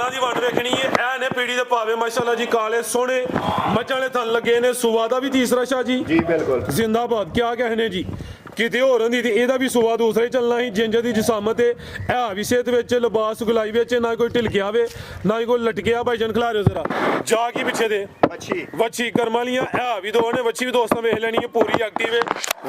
ਥਾਣਾ ਦੀ ਵੰਡ ਵੇਖਣੀ ਹੈ। ਇਹ ਨੇ ਪੀੜੀ ਦੇ ਪਾਵੇ ਮਾਸ਼ਾਅੱਲਾ ਜੀ, ਕਾਲੇ ਸੋਹਣੇ ਮੱਝਾਂ ਵਾਲੇ ਥਣ ਲੱਗੇ ਨੇ। ਸੁਵਾ ਦਾ ਵੀ ਤੀਸਰਾ ਸ਼ਾਹ ਜੀ बिल्कुल ਜ਼ਿੰਦਾਬਾਦ। ਕਿਆ कहने जी ਕਿਤੇ ਹੋਰ ਹੁੰਦੀ ਤੇ ਇਹਦਾ ਵੀ ਸੁਵਾ ਦੂਸਰਾ ਹੀ ਚੱਲਣਾ ਸੀ। ਜਿੰਜ ਦੀ ਜਿਸਾਮਤ ਹੈ, ਇਹ ਵੀ ਸਿਹਤ ਵਿੱਚ, ਲਿਬਾਸ ਗੁਲਾਈ ਵਿੱਚ, ਨਾ ਕੋਈ ਢਿਲਕਿਆ ਵੇ ਨਾ ਹੀ ਕੋਈ ਲਟਕਿਆ। ਭਾਈ ਜਨ ਖਿਲਾ ਰਿਓ ਜ਼ਰਾ ਜਾ ਕੇ ਪਿੱਛੇ ਦੇ अच्छी ਵੱਛੀ ਕਰਮਾਂ ਲੀਆਂ। ਇਹ ਵੀ ਦੋ ਨੇ, ਵੱਛੀ ਵੀ ਦੋਸਤਾਂ ਵੇਖ ਲੈਣੀ ਹੈ, ਪੂਰੀ ਐਕਟਿਵ ਹੈ।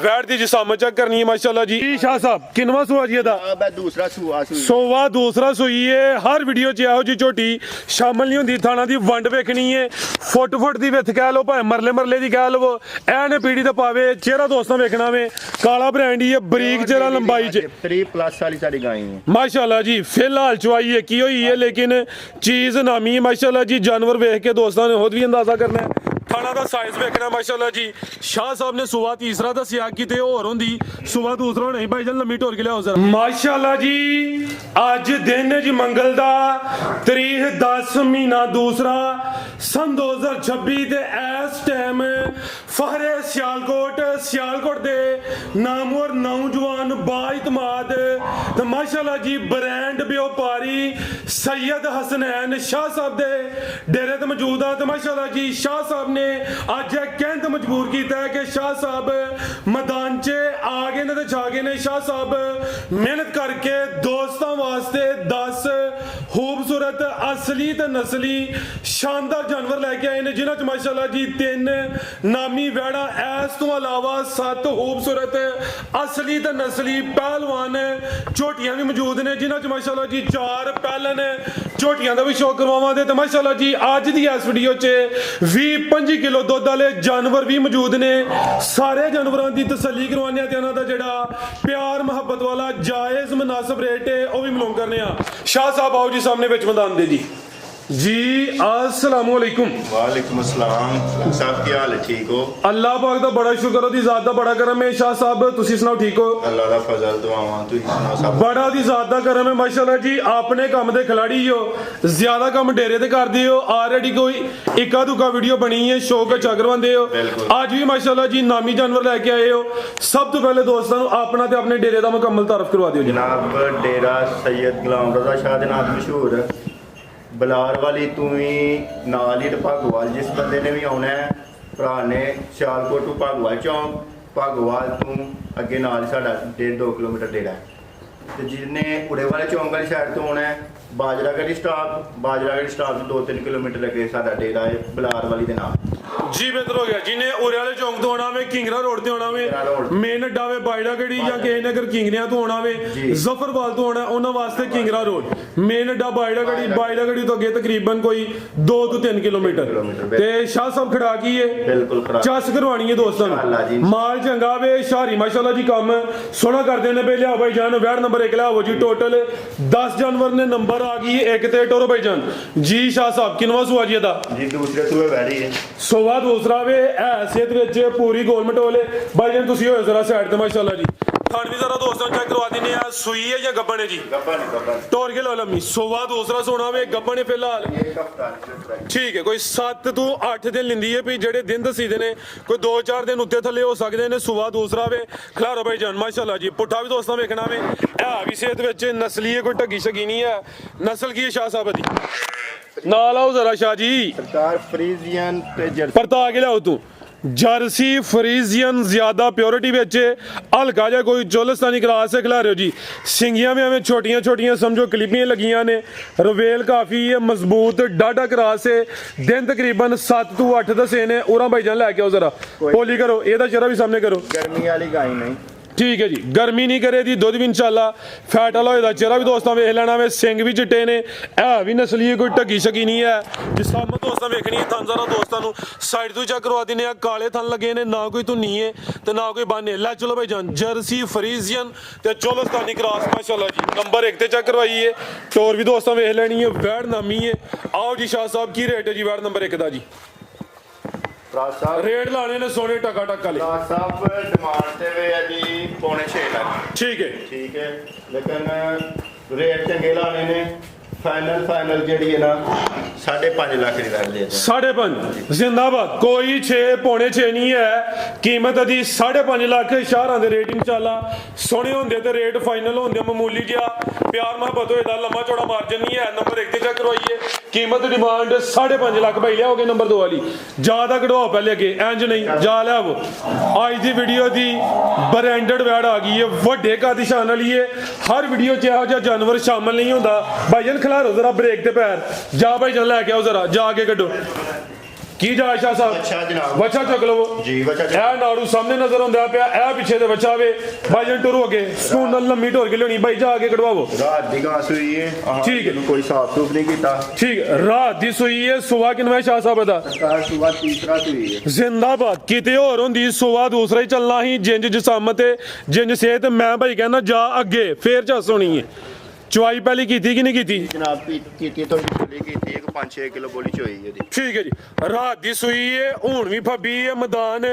ਵੈਟ ਦੀ ਜਿਸਾਮਤ ਚੈੱਕ ਕਰਨੀ ਹੈ ਮਾਸ਼ਾਅੱਲਾ ਜੀ। ਸ਼ਾਹ ਸਾਹਿਬ ਕਿੰਨਵਾਂ ਸੁਆ ਜੀ ਇਹਦਾ? अब है दूसरा सुआ सुई ਸੋਵਾ ਦੂਸਰਾ ਸੂਈ ਹੈ। ਹਰ ਵੀਡੀਓ 'ਚ ਇਹੋ ਜੀ ਝੋਟੀ ਸ਼ਾਮਲ ਨਹੀਂ ਹੁੰਦੀ। ਥਾਣਾ ਦੀ ਵੰਡ ਵੇਖਣੀ ਹੈ, ਫੁੱਟ ਦੀ ਵਿੱਥ ਕਹਿ ਲਓ, ਭਾਵੇਂ ਮਰਲੇ ਦੀ ਕਹਿ ਲਵੋ। ਇਹ ਨੇ ਪੀੜੀ ਦਾ ਪਾਵੇ ਚਿਹਰਾ ਦੋਸਤਾਂ ਵੇਖਣਾ ਵੇ, ਕਾਲਾ ਬ੍ਰਾਂਡ ਹੀ ਹੈ, ਬਰੀਕ ਚਿਹਰਾ ਲੰਬਾਈ 'ਚ 3+ वाली सारी गाय है ਮਾਸ਼ਾਅੱਲਾ ਜੀ। ਫਿਲਹਾਲ ਚਵਾਈ ਹੈ ਕੀ ਹੋਈ ਹੈ, ਲੇਕਿਨ ਚੀਜ਼ ਨਾਮੀ ਹੈ ਮਾਸ਼ਾਅੱਲਾ ਜੀ। ਜਾਨਵਰ ਵੇਖ ਕੇ ਦੋਸਤਾਂ ਨੇ ਖੁਦ ਵੀ ਅੰਦਾਜ਼ਾ ਕਰਨਾ ਹੈ। ਥਾਣਾ ਦਾ ਸਾਈਜ਼ ਵੇਖਣਾ ਮਾਸ਼ਾਅੱਲਾ ਜੀ। ਸ਼ਾਹ ਸਾਹਿਬ ਨੇ ਸੁਵਾ ਤੀਸਰਾ ਦੱਸਿਆ, ਕਿਤੇ ਹੋਰ ਹੁੰਦੀ ਸੁਵਾ ਦੂਸਰਾ ਨਹੀਂ। ਭਾਈ ਜਾਨ ਲੰਮੀ ਢੋਲ ਕੇ ਲਿਆਓ ਜ਼ਰਾ ਮਾਸ਼ਾਅੱਲਾ ਜੀ। ਅੱਜ ਦਿਨ ਹੈ ਜੀ ਮੰਗਲ ਦਾ, ਤਰੀਕ 10 ਮਹੀਨਾ ਦੂਸਰਾ ਸਨ 2026 ਤੇ ਇਸ ਟਾਈਮ ਫਹਰੇ ਸਿਆਲਕੋਟ ਦੇ ਨਾਮਵਰ ਨੌਜਵਾਨ ਬਾਇਤਮਾਦ ਤੇ ਮਾਸ਼ਾਅੱਲਾ ਜੀ ਬ੍ਰਾਂਡ ਵਪਾਰੀ ਸੈयद ਹਸਨੈਨ ਸ਼ਾਹ ਸਾਹਿਬ ਦੇ ਡੇਰੇ ਤੇ ਮੌਜੂਦ ਆ। ਤੇ ਮਾਸ਼ਾਅੱਲਾ ਜੀ ਸ਼ਾਹ ਸਾਹਿਬ ਨੇ ਅੱਜ ਇਹ ਕਹਿਣ ਤੇ ਮਜਬੂਰ ਕੀਤਾ ਹੈ ਕਿ ਸ਼ਾਹ ਸਾਹਿਬ ਮੈਦਾਨ 'ਚ ਆ ਗਏ ਨੇ ਤੇ ਛਾ ਗਏ ਨੇ। ਸ਼ਾਹ ਸਾਹਿਬ ਮਿਹਨਤ ਕਰਕੇ ਦੋਸਤਾਂ ਵਾਸਤੇ 10 ਖੂਬਸੂਰਤ ਅਸਲੀ ਤੇ ਨਸਲੀ ਸ਼ਾਨਦਾਰ ਜਾਨਵਰ ਲੈ ਕੇ ਆਏ ਨੇ, ਜਿਨ੍ਹਾਂ 'ਚ ਮਾਸ਼ਾਅੱਲਾ ਜੀ 3 ਨਾਮੀ ਵੈੜਾਂ, ਇਸ ਤੋਂ ਇਲਾਵਾ 7 ਖੂਬਸੂਰਤ ਅਸਲੀ ਤੇ ਨਸਲੀ ਪਹਿਲਵਾਨ ਝੋਟੀਆਂ ਵੀ ਮੌਜੂਦ ਨੇ, ਜਿਨ੍ਹਾਂ 'ਚ ਮਾਸ਼ਾਅੱਲਾ ਜੀ 4 ਪਹਿਲਨ ਝੋਟੀਆਂ ਦਾ ਵੀ ਸ਼ੌਕ ਕਰਵਾਵਾਂਗੇ। ਤੇ ਮਾਸ਼ਾਅੱਲਾ ਜੀ ਅੱਜ ਦੀ ਇਸ ਵੀਡੀਓ 'ਚ 20-25 ਕਿਲੋ ਦੁੱਧ ਵਾਲੇ ਜਾਨਵਰ ਵੀ ਮੌਜੂਦ ਨੇ। ਸਾਰੇ ਜਾਨਵਰਾਂ ਦੀ ਤਸੱਲੀ ਕਰਵਾਉਂਦੇ ਆ ਤੇ ਉਹਨਾਂ ਦਾ ਜਿਹੜਾ ਪਿਆਰ ਮੁਹੱਬਤ ਵਾਲਾ ਜਾਇਜ਼ ਮੁਨਾਸਬ ਰੇਟ ਹੈ ਉਹ ਵੀ ਮਾਲੂਮ ਕਰਨੇ ਆ। ਸ਼ਾਹ ਸਾਹਿਬ ਆਓ ਜੀ ਸਾਹਮਣੇ ਵਿੱਚ ਮੈਦਾਨ ਦੇ ਜੀ अस्सलाम वालेकुम। वालेकुम अस्सलाम साहब, क्या हाल है? ठीक हो? अल्लाह पाक दा बड़ा शुक्र, ओदी ज़ात दा बड़ा करम है। शाह साहब तुसी सुनाओ ठीक हो? अल्लाह दा फजल दुआवां तुसी सुनाओ सब बड़ा दी ज़ात दा करम है माशाअल्लाह जी। अपने काम दे खिलाड़ी हो, ज्यादा काम डेरे ते करदे हो। ऑलरेडी कोई इक्का दुक्का वीडियो बनी है, शौक अच्छा करवांदे हो। बिल्कुल। आज भी माशाअल्लाह जी नामी जानवर लेके आए हो। सब तो पहले दोस्तों अपना ते अपने डेरे दा मुकम्मल तारफ करवा दियो जी। जनाब डेरा सैयद गुलाम रजा शाह दे नाम मशहूर बलार वाली तू ही नाल ही भागोवाल, जिस बंदे ने भी आना है भरा ने सियालकोट टू भागोवाल चौंक, भागोवाल तू अगे नाल ही साडा 1.5-2 किलोमीटर डेरा है। ते जिन्ने उड़े वाले चौंक वाली साइड तो आना है बाजरागढ़ी स्टाफ 2-3 किलोमीटर अगे साडा डेरा है बलार वाली दे नाम जी। बेहतर हो गया जिन्हें उरे वाले चौंक तो आना वे, किंगरा रोड ते आना वे, मेन अड्डा वे बायड़ागढ़ी या किसी ने अगर किंगरिया तो आना वे, जफरवाल तो आना उन्होंने वास्ते किंगरा रोड, मेन अड्डा बायड़ागढ़ी तो अगे तकरीबन कोई 2-3 किलोमीटर। ते शाह साहब खड़ा की है बिल्कुल चस करवानी है दोस्तों, माल चंगा वे, शारी माशाल्लाह जी काम सोना करते ने। लिया भाई जान वैट नंबर 1 लियाओ जी। टोटल 10 जानवर ने नंबर आ गई एक ते टोरो भाई जान जी। शाह साहब किनवा सुआ जी दा? जी दूसरे सूए बैठी है सोवा दूसरा वे हैसियत विच पूरी गोल मटोले। भाई जान तुसी होए जरा साइड ते माशाल्लाह जी। थान भी जरा दोस्तों चेक करवा दिने आ। सुई है या गब्बन है जी? गब्बन टोर के लो लम्मी। सोवा दूसरा सोना वे, गब्बन है फिलहाल ठीक है। कोई 7 ਤੋਂ 8 दिन लिंदी है भी जेडे दिन दसी दे ने, कोई 2-4 दिन उत्ते थले हो सकते ने। सुवा दूसरा वे खलारो भाई जान माशाल्लाह जी। पुट्ठा भी दोस्तों वेखना वे, है भी सेहत विच नस्ली है, कोई ढगी शगी नहीं है। नस्ल की है शाह साहब दी? नाल आओ जरा शाह जी। सरकार फ्रीजियन ते जर्सी परता के लियाओ तू जर्सी फ्रीजियन ज्यादा प्योरिटी ਵਿੱਚ ਹਲਕਾ ਜਿਹਾ ਕੋਈ ਚੋਲਸਤਾਨੀ ਕਰਾਸ से खिला रहे हो जी। सिंगियां भी हमें छोटियां समझो क्लिपियां लगियां ने। रवेल काफी है, मजबूत डाटा क्रास है। दिन तकरीबन 7 ਤੋਂ 8 दसे ने। उरा भाईजान लैके आओ जरा पोली करो, ਇਹਦਾ ਚਿਹਰਾ भी सामने करो। गर्मी वाली गाय नहीं ठीक है जी, गर्मी नहीं करे दी, दुध भी इंशाल्लाह फैट वाला होएगा। चेहरा भी दोस्तों वेख लेना वे, सिंग भी चिट्टे ने, है भी नस्ली, कोई ढगी शगी नहीं है। जिस सामने दोस्तों वेखनी है थन जरा दोस्तों साइड तो चेक करवा देने। काले थन लगे ने, ना कोई धुनी है तो ना कोई बाने। लै चलो भाई जान जर्सी फ्रीजियन ते चोलस्तानी क्रॉस माशाल्लाह जी। नंबर 1 ते चेक करवाइए। टोर भी दोस्तों वेख लेनी है, वैड़ नामी है। आओ जी शाह साहब की रेट है जी वैड़ नंबर 1 दा जी? रेट लाने ने सोने टका वाले साहब डिमांड ते वे है जी 5.5 लाख। ठीक है लेकिन रेट चंगे लाने ने ਫਾਈਨਲ ਜਿਹੜੀ ਹੈ ਨਾ 5.5 ਲੱਖ ਦੀ ਰੱਖ ਦੇ 5.5 ਜ਼ਿੰਦਾਬਾਦ ਕੋਈ 6 ਪੌਣੇ 6 ਨਹੀਂ ਹੈ ਕੀਮਤ ਦੀ 5.5 ਲੱਖ ਸ਼ਹਿਰਾਂ ਦੇ ਰੇਟਿੰਗ ਚਾਲਾ ਸੋਹਣੇ ਹੁੰਦੇ ਤੇ ਰੇਟ ਫਾਈਨਲ ਹੁੰਦੇ ਮਾਮੂਲੀ ਜਿਹਾ ਪਿਆਰ ਮੁਹੱਬਤ ਹੋਏ ਦਾ ਲੰਮਾ ਚੌੜਾ ਮਾਰਜਨ ਨਹੀਂ ਹੈ ਨੰਬਰ 1 ਤੇ ਚੈੱਕ ਕਰਵਾਈਏ ਕੀਮਤ ਡਿਮਾਂਡ 5.5 ਲੱਖ ਭਾਈ ਲਿਆਓਗੇ ਨੰਬਰ 2 ਵਾਲੀ ਜਿਆਦਾ ਕਢਵਾਓ ਪਹਿਲੇ ਅੱਗੇ ਇੰਜ ਨਹੀਂ ਜਾ ਲਿਆਵੋ ਅੱਜ ਦੀ ਵੀਡੀਓ ਦੀ ਬ੍ਰਾਂਡਡ ਵੈੜ ਆ ਗਈ ਹੈ ਵੱਡੇ ਕਾਦਿਸ਼ਾਨ ਵਾਲੀ ਹੈ ਹਰ ਵੀਡੀਓ 'ਚ ਇਹੋ ਜਿਹਾ ਜਾਨਵਰ ਸ਼ਾਮਲ ਨਹੀਂ ਹੁੰਦਾ ਭਾਈਜਾਨ ਖਿਲਾਰੋ ਜ਼ਰਾ ਬ੍ਰੇਕ ਤੇ ਪੈਰ ਜਾ ਭਾਈਜਾਨ ਲੈ ਕੇ ਆਓ ਜ਼ਰਾ ਜਾ ਕੇ ਕੱਢੋ ਕੀ ਜਾ ਸ਼ਾਹ ਸਾਹਿਬ ਅੱਛਾ ਜਨਾਬ ਬੱਚਾ ਚੁੱਕ ਲਵੋ ਜੀ ਬੱਚਾ ਇਹ ਨਾੜੂ ਸਾਹਮਣੇ ਨਜ਼ਰ ਆਉਂਦਾ ਪਿਆ ਇਹ ਪਿੱਛੇ ਦੇ ਬੱਚਾ ਵੇ ਭਾਈਜਾਨ ਟੁਰ ਹੋ ਗਏ ਸਕੂਨ ਨਾਲ ਲੰਮੀ ਢੋਰ ਕੇ ਲਿਆਉਣੀ ਭਾਈ ਜਾ ਕੇ ਕਢਵਾਵੋ ਰਾਤ ਦੀ ਗਾਂ ਸੂਈ ਹੈ ਠੀਕ ਹੈ। ਇਹਨੂੰ ਕੋਈ ਸਾਫ ਸੂਫ ਨਹੀਂ ਕੀਤਾ ਠੀਕ ਰਾਤ ਦੀ ਸੂਈ ਹੈ ਸੁਆ ਕਿਨਵਾ ਸ਼ਾਹ ਸਾਹਿਬ ਦਾ ਸਰਕਾਰ ਸੁਬਾ ਤੀਸਰਾ ਸੂਈ ਹੈ ਜ਼ਿੰਦਾਬਾਦ ਕਿਤੇ ਹੋਰ ਹੁੰਦੀ ਸੁਆ ਦੂਸਰਾ ਹੀ ਚੱਲਣਾ ਸੀ ਜਿੰਜ ਜਿਸਮ ਤੇ ਜਿੰਜ ਸਿਹਤ ਮੈਂ ਭਾਈ ਕਹਿੰਦਾ ਜਾ ਅੱਗੇ ਫੇਰ ਚੱਸ ਹੋਣੀ ਹੈ ਚੁਆਈ ਪਹਿਲੀ ਕੀਤੀ ਕਿ ਨਹੀਂ ਕੀਤੀ ਜਨਾਬ ਕੀਤੀ ਤੋਂ ਬੋਲੀ ਕੀਤੀ ਇੱਕ 5-6 ਕਿਲੋ ਬੋਲੀ ਚ ਹੋਈ ਇਹਦੀ ਠੀਕ ਹੈ ਜੀ ਰਾਤ ਦੀ ਸੂਈ ਹੈ ਹੁਣ ਵੀ ਫੱਬੀ ਹੈ ਮੈਦਾਨ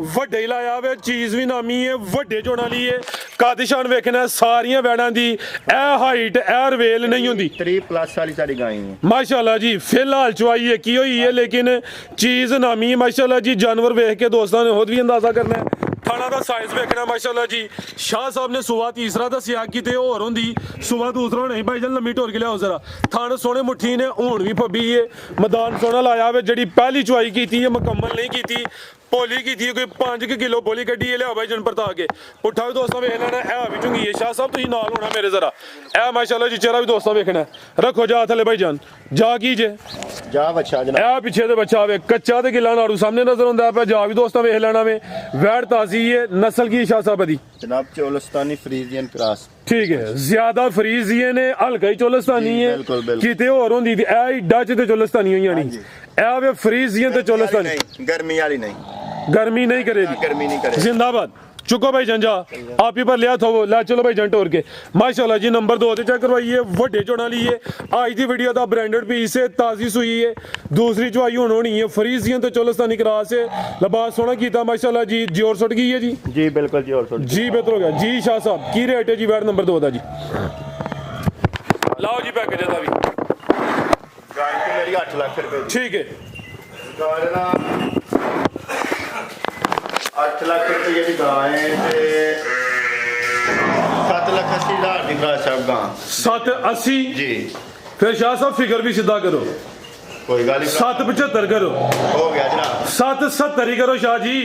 ਵੱਡੇ ਹੀ ਲਾਇਆ ਵੇ ਚੀਜ਼ ਵੀ ਨਾਮੀ ਹੈ ਵੱਡੇ ਜੋੜਾਂ ਲਈ ਹੈ ਕਾਦਿਸ਼ਾਨ ਵੇਖਣਾ ਸਾਰੀਆਂ ਵੈੜਾਂ ਦੀ ਇਹ ਹਾਈਟ ਇਹ ਰਵੇਲ ਨਹੀਂ ਹੁੰਦੀ 3+ ਵਾਲੀ ਸਾਡੀ ਗਾਂ ਹੈ ਮਾਸ਼ਾਅੱਲਾ ਜੀ ਫਿਲਹਾਲ ਚੁਆਈ ਹੈ ਕੀ ਹੋਈ ਹੈ ਲੇਕਿਨ ਚੀਜ਼ ਨਾਮੀ ਹੈ ਮਾਸ਼ਾਅੱਲਾ ਜੀ ਜਾਨਵਰ ਵੇਖ ਕੇ ਦੋਸਤਾਂ ਨੇ ਖੁਦ ਵੀ ਅੰਦਾਜ਼ਾ ਕਰਨਾ ਹੈ ਥਾਣਾ ਦਾ ਸਾਈਜ਼ ਵੇਖਣਾ ਮਾਸ਼ਾਅੱਲਾ ਜੀ ਸ਼ਾਹ ਸਾਹਿਬ ਨੇ ਸੁਬਾ ਤੀਸਰਾ ਦੱਸਿਆ ਕਿਤੇ ਹੋਰ ਹੁੰਦੀ ਸੁਬਾ ਦੂਸਰਾ ਨਹੀਂ ਭਾਈ ਜਾਨ ਲੰਮੀ ਢੋਰ ਕੇ ਲਿਆਓ ਜ਼ਰਾ ਥਣ ਸੋਹਣੇ ਮੁੱਠੀ ਨੇ ਹੁਣ ਵੀ ਫੱਬੀ ਏ ਮੈਦਾਨ ਸੋਹਣਾ ਲਾਇਆ ਵੇ ਜਿਹੜੀ ਪਹਿਲੀ ਚੁਆਈ ਕੀਤੀ ਹੈ ਮੁਕੰਮਲ ਨਹੀਂ ਕੀਤੀ ਪੋਲੀ ਕੀਤੀ ਕੋਈ 5 ਕਿਲੋ ਬੋਲੀ ਕੱਢੀ ਹੈ ਲਿਆ ਭਾਈ ਜਨ ਪਰਤਾ ਕੇ ਪੁੱਠਾ ਵੀ ਦੋਸਤਾਂ ਵੇਖ ਲੈਣਾ ਇਹ ਵੀ ਚੁੰਗੀ ਹੈ ਸ਼ਾਹ ਸਾਹਿਬ ਤੁਸੀਂ ਨਾਲ ਹੋਣਾ ਮੇਰੇ ਜ਼ਰਾ ਇਹ ਮਾਸ਼ਾਅੱਲਾ ਜੀ ਚਿਹਰਾ ਵੀ ਦੋਸਤਾਂ ਵੇਖਣਾ ਰੱਖੋ ਜਾ ਥੱਲੇ ਭਾਈ ਜਾਨ ਜਾ ਕੀ ਜੇ ਜਾ ਬੱਚਾ ਜਨਾਬ ਇਹ ਪਿੱਛੇ ਦੇ ਬੱਚਾ ਵੇ ਕੱਚਾ ਤੇ ਗਿੱਲਾ ਨਾੜੂ ਸਾਹਮਣੇ ਨਜ਼ਰ ਆਉਂਦਾ ਪਿਆ ਜਾ ਵੀ ਦੋਸਤਾਂ ਵੇਖ ਲੈਣਾ ਵੇ ਵੈੜ ਤਾਜ਼ੀ ਹੈ ਨਸਲ ਕੀ ਸ਼ਾਹ ਸਾਹਿਬ ਦੀ ਜਨਾਬ ਚੋਲਸਤਾਨੀ ਫਰੀਜ਼ੀਅਨ ਕ੍ਰਾਸ ਠੀਕ ਹੈ ਜ਼ਿਆਦਾ ਫਰੀਜ਼ੀਏ ਨੇ ਹਲਕਾ ਹੀ ਚੋਲਸਤਾਨੀ ਹੈ ਬਿਲਕੁਲ, ਬਿਲਕੁਲ। ਕਿਤੇ ਹੋਰ ਹੁੰਦੀ ਤੇ ਇਹ ਹੀ ਡੱਚ ਤੇ ਚੋਲਸਤਾਨੀ ਹੋਈਆਂ ਨਹੀਂ ਇਹ ਵੇ ਫਰੀਜ਼ੀਅਨ ਤੇ ਚੋਲਸਤਾਨੀ ਨਹੀਂ ਗਰਮੀ ਵਾਲੀ ਨਹੀਂ गर्मी नहीं करेगी गर्मी नहीं करेगी जिंदाबाद चुको भाई जन जा आप ही पर लिया थो ला चलो भाई जन टोर के माशाल्लाह जी नंबर 2 ते चेक करवाइए ਵੱਡੇ ਝੋਣਾ ਲਈ ਹੈ ਅੱਜ ਦੀ ਵੀਡੀਓ ਦਾ ਬ੍ਰਾਂਡਡ ਪੀਸ ਹੈ ਤਾਜ਼ੀ ਸੂਈ ਹੈ ਦੂਸਰੀ ਚੁਆਈ ਹੁਣ ਹੋਣੀ ਹੈ ਫਰੀਜ਼ੀਅਨ ਤੇ ਚੋਲਸਤਾਨੀ ਕਰਾਸ ਹੈ ਲਿਬਾਸ ਸੋਹਣਾ ਕੀਤਾ ਮਾਸ਼ਾਅੱਲਾ ਜੀ ਜੋਰ ਸੁੱਟ ਗਈ ਹੈ ਜੀ ਬਿਲਕੁਲ ਜੀ ਹੋਰ ਜੀ ਬਿਹਤਰ ਹੋ ਗਿਆ ਜੀ ਸ਼ਾਹ ਸਾਹਿਬ ਕੀ ਰੇਟ ਹੈ ਜੀ ਵੈਟ ਨੰਬਰ 2 ਦਾ ਜੀ ਲਾਓ ਜੀ ਪੈਕੇਜ ਦਾ ਵੀ ਗਾਂ ਤੇ ਮੇਰੀ 8 ਲੱਖ ਰੁਪਏ ਦੀ ਠੀਕ ਹੈ ਗਾਂ ਨਾ 8 ਲੱਖ ਰੁਪਏ ਦੀ ਗਾਂ ਹੈ ਤੇ 7 ਲੱਖ 80 ਹਜ਼ਾਰ ਦੀ ਗਾਂ ਸਾਹਿਬ ਗਾਂ 780 ਜੀ ਫਿਰ ਸ਼ਾਹ ਸਾਹਿਬ ਫਿਗਰ ਵੀ ਸਿੱਧਾ ਕਰੋ ਕੋਈ ਗੱਲ ਨਹੀਂ 775 ਕਰੋ ਹੋ ਗਿਆ ਜਨਾਬ 770 ਹੀ ਕਰੋ ਸ਼ਾਹ ਜੀ